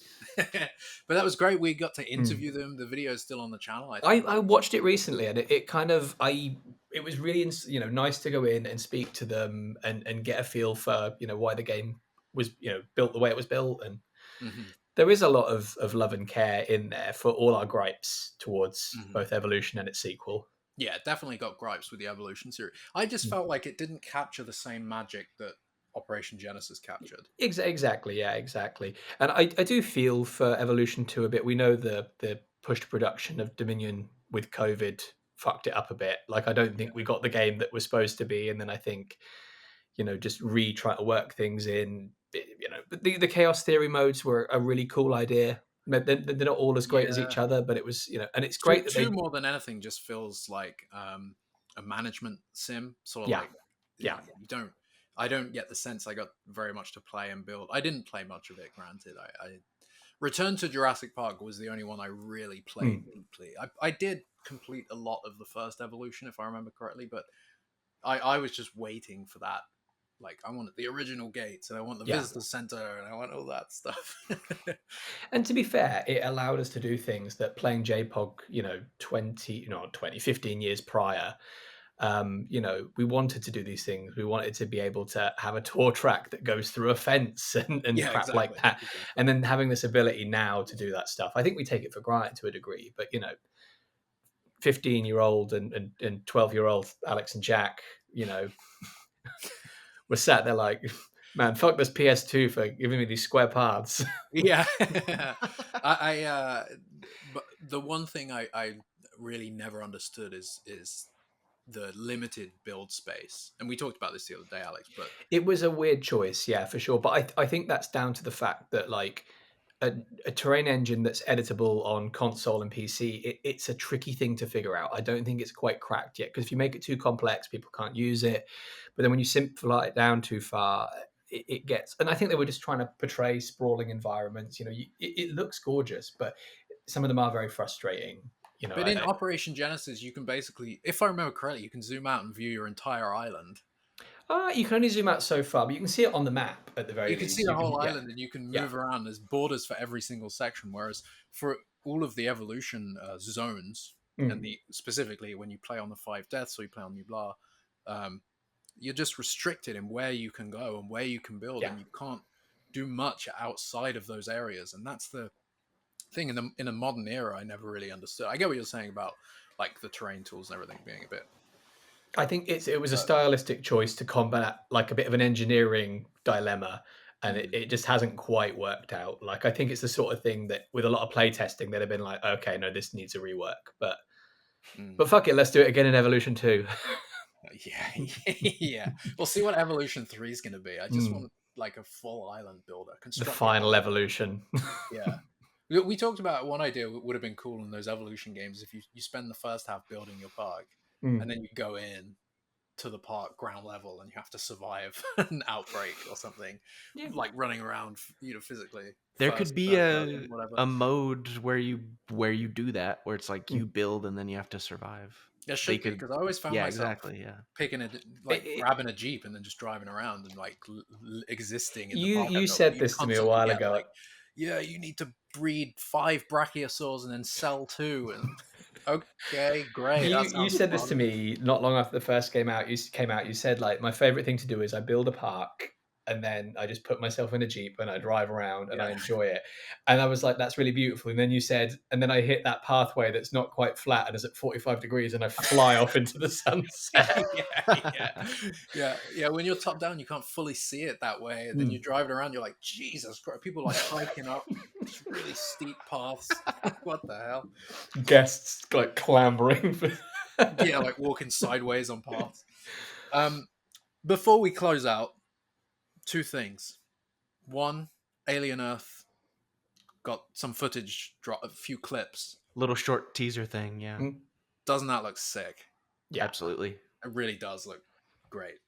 But that was great. We got to Hmm. interview them. The video is still on the channel, I think. I watched it recently, and it kind of it was really nice to go in and speak to them and get a feel for why the game was built the way it was built. And Hmm. there is a lot of love and care in there for all our gripes towards Hmm. both Evolution and its sequel. Yeah, definitely got gripes with the Evolution series. I just felt like it didn't capture the same magic that Operation Genesis captured. Exactly, yeah, exactly. And I do feel for Evolution 2 a bit. We know the pushed production of Dominion with COVID fucked it up a bit. Like I don't think we got the game that was supposed to be, and then I think just try to work things in. But the chaos theory modes were a really cool idea. They're not all as great as Yeah. each other, but it was and it's Two, great that two they more than anything just feels like a management sim, sort of yeah like yeah. you don't. I don't get the sense I got very much to play and build. I didn't play much of it, granted. I Return to Jurassic Park was the only one I really played deeply. I did complete a lot of the first Evolution, if I remember correctly, but I was just waiting for that. Like, I wanted the original gates, and I want the Yeah. visitor center, and I want all that stuff. And to be fair, it allowed us to do things that playing JPOG, 15 years prior, we wanted to do these things. We wanted to be able to have a tour track that goes through a fence and Yeah, crap like exactly. that. And then having this ability now to do that stuff. I think we take it for granted to a degree, but 15-year-old and 12-year-old Alex and Jack, were sat there like, man, fuck this PS2 for giving me these square paths. Yeah. But the one thing I really never understood is the limited build space. And we talked about this the other day, Alex, but It was a weird choice, yeah, for sure. But I think that's down to the fact that like a terrain engine that's editable on console and PC, it's a tricky thing to figure out. I don't think it's quite cracked yet because if you make it too complex, people can't use it. But then when you simplify it down too far, it gets. And I think they were just trying to portray sprawling environments. It looks gorgeous, but some of them are very frustrating. but in Operation Genesis, you can basically, if I remember correctly, you can zoom out and view your entire island. You can only zoom out so far, but you can see it on the map at the very You can see least. the You can, whole yeah, island, and you can yeah, move around. There's borders for every single section. Whereas for all of the evolution zones, and specifically when you play on the Five Deaths or you play on Nublar, you're just restricted in where you can go and where you can build, yeah. and you can't do much outside of those areas. And that's the thing in a modern era I never really understood. I get what you're saying about like the terrain tools and everything being a bit. I think it was a stylistic choice to combat like a bit of an engineering dilemma, and it just hasn't quite worked out. Like I think it's the sort of thing that with a lot of play testing they'd have been like, okay, no, this needs a rework. But fuck it, let's do it again in Evolution 2. Yeah, yeah. We'll see what Evolution 3 is going to be. I just want like a full island builder, The construct the final whole evolution. yeah. We talked about one idea would have been cool in those evolution games if you spend the first half building your park, and then you go in to the park ground level and you have to survive an outbreak or something, Yeah. like running around, physically. There First, could be third person, whatever. a mode where you do that, where it's like you build and then you have to survive. There They should be, could, because I always found yeah, myself exactly, yeah. picking it, like grabbing a jeep and then just driving around and like existing in the park. I You felt like said you this to me a constantly while get ago. like, yeah, you need to breed 5 brachiosaurs and then sell 2, and okay, great, that You sounds said this to fun. me not long after the first game out. You came out. You said like my favorite thing to do is I build a park and then I just put myself in a jeep and I drive around and I Yeah. enjoy it. And I was like, that's really beautiful. And then you said, and then I hit that pathway that's not quite flat and is at 45 degrees and I fly off into the sunset. Yeah. When you're top down, you can't fully see it that way. And then you drive it around, you're like, Jesus Christ! People like hiking up really steep paths. What the hell? Guests like clambering for. Yeah, like walking sideways on paths. Before we close out, 2 things. One, Alien Earth got some footage, a few clips. Little short teaser thing, yeah. Doesn't that look sick? Yeah, absolutely. It really does look great.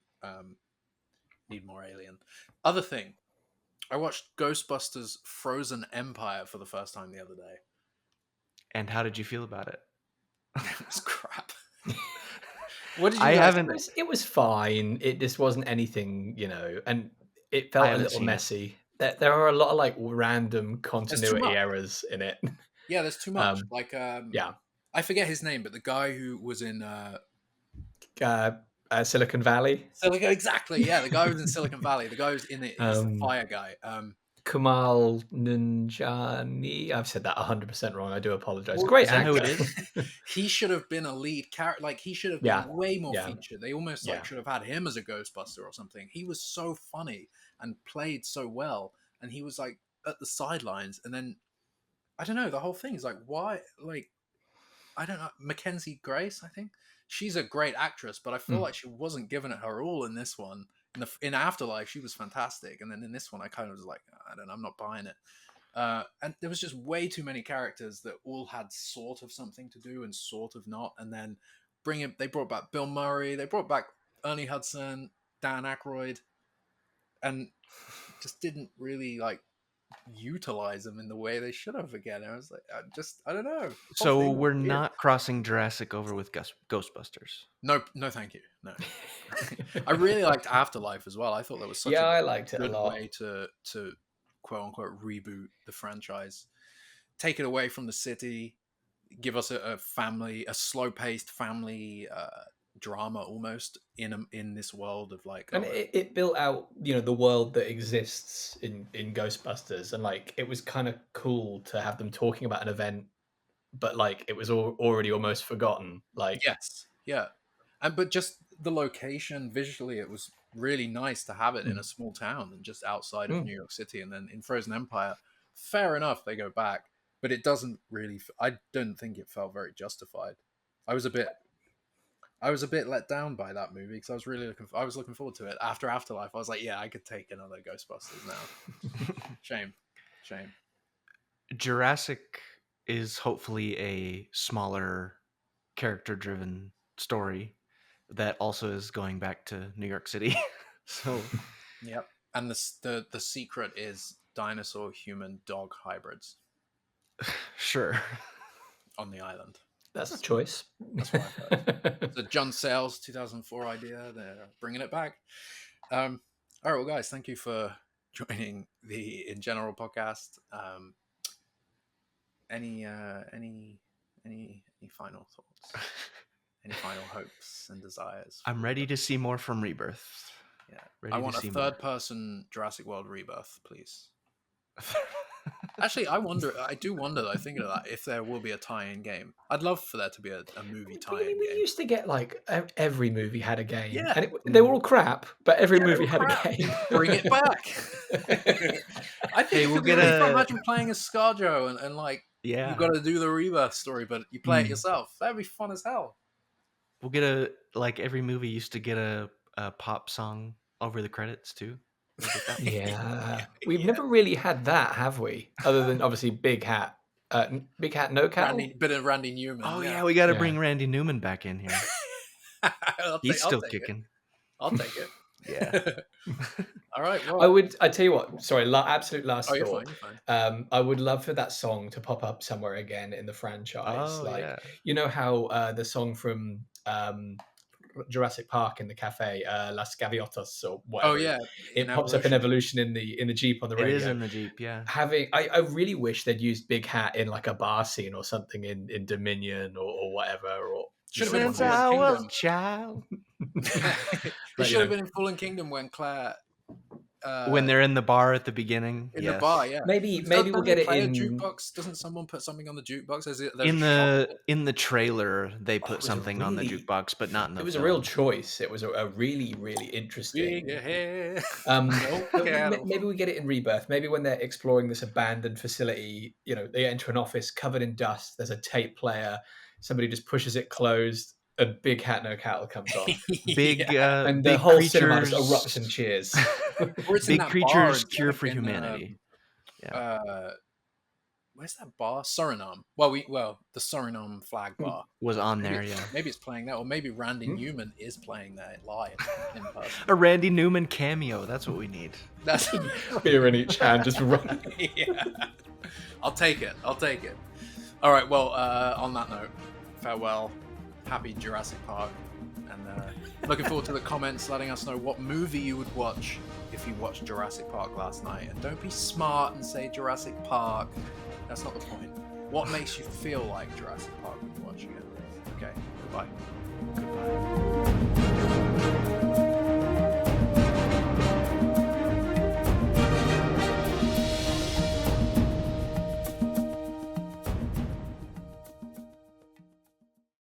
Need more Alien. Other thing, I watched Ghostbusters Frozen Empire for the first time the other day. And how did you feel about it? It was crap. What did you I guys haven't. think? it was fine. It just wasn't anything, and it felt a little messy. There are a lot of like random continuity errors in it. Yeah, there's too much. Yeah, I forget his name, but the guy who was in Silicon Valley. Exactly. Yeah, the guy who's in Silicon Valley. The guy who's in it. He's the fire guy. Kumal Nanjiani. I've said that 100% wrong. I do apologize. Well, Great that actor. who it is? He should have been a lead character. Like, he should have been way more featured. They almost should have had him as a Ghostbuster or something. He was so funny and played so well, and he was like at the sidelines. And then I don't know. The whole thing is like, why? Like, I don't know. Mackenzie Grace, I think she's a great actress, but I feel like she wasn't giving it her all in this one. In Afterlife, she was fantastic, and then in this one, I kind of was like, I don't know, I'm not buying it. And there was just way too many characters that all had sort of something to do and sort of not. And then they brought back Bill Murray, they brought back Ernie Hudson, Dan Aykroyd, and just didn't really like utilize them in the way they should have again. I was like, I don't know. So we're not crossing Jurassic over with Ghostbusters. No, thank you. No, I really liked Afterlife as well. I thought that was such I liked it good a lot. way to quote unquote reboot the franchise, take it away from the city, give us a slow paced family drama almost in this world of like, and it built out the world that exists in Ghostbusters, and like it was kind of cool to have them talking about an event, but like it was already almost forgotten. Like, yes, yeah, but just the location visually, it was really nice to have it in a small town and just outside of New York City. And then in Frozen Empire, fair enough, they go back, but it doesn't really. I don't think it felt very justified. I was a bit let down by that movie because I was looking forward to it. After Afterlife, I was like, yeah, I could take another Ghostbusters now. Shame. Jurassic is hopefully a smaller, character-driven story that also is going back to New York City. So, yep. And the secret is dinosaur human dog hybrids. Sure. On the island. That's a choice. That's what I've heard. It's a John Sayles 2004 idea. They're bringing it back. All right, well, guys, thank you for joining the InGeneral podcast. Any final thoughts? Any final hopes and desires? I'm ready to see more from Rebirth. Yeah, I want a third-person Jurassic World Rebirth, please. Actually, I do wonder though, thinking of that, if there will be a tie-in game. I'd love for there to be a movie tie-in game. We used to get like every movie had a game. Yeah. And they were all crap, but every movie had a game. Bring it back. I think we'll imagine playing as ScarJo and like, you've got to do the Rebirth story, but you play it yourself. That'd be fun as hell. We'll get every movie used to get a pop song over the credits too. We'll get that. Yeah, we've never really had that, have we? Other than obviously Big Hat, Big Hat, no cattle. Bit of Randy Newman. Oh yeah, yeah, we got to Yeah. bring Randy Newman back in here. He's still kicking. I'll take it. Yeah. All right. Well, I tell you what. Sorry, absolute last you're thought. fine. You're fine. I would love for that song to pop up somewhere again in the franchise. Oh, like, yeah. you know how the song from Jurassic Park in the cafe, Las Gaviotas or whatever. Oh yeah, it pops up in Evolution in the Jeep on the radio. It is in the Jeep, yeah. I really wish they'd used Big Hat in like a bar scene or something in Dominion or whatever. Or should have been in Since I Fallen was a Kingdom. child. It should have been in Fallen Kingdom when Claire. When they're in the bar at the beginning, in the bar, yeah. Maybe we'll get it in jukebox. Doesn't someone put something on the jukebox? In the trailer they put something on the jukebox, but not in the. It was a real choice. It was a really interesting. Maybe we get it in Rebirth. Maybe when they're exploring this abandoned facility, they enter an office covered in dust. There's a tape player. Somebody just pushes it closed. A Big Hat, No Cattle comes on. And the big whole creatures cinema erupts in cheers. Big creatures cure for humanity. Where's that bar? Suriname. The Suriname flag bar was on there. Yeah, maybe it's playing that, or maybe Randy Newman is playing that live in person. A Randy Newman cameo. That's what we need. That's beer in each hand, just running. Yeah, I'll take it. All right. Well, on that note, farewell. Happy Jurassic Park, and looking forward to the comments letting us know what movie you would watch if you watched Jurassic Park last night. And don't be smart and say Jurassic Park. That's not the point. What makes you feel like Jurassic Park when you're watching it? Okay, goodbye.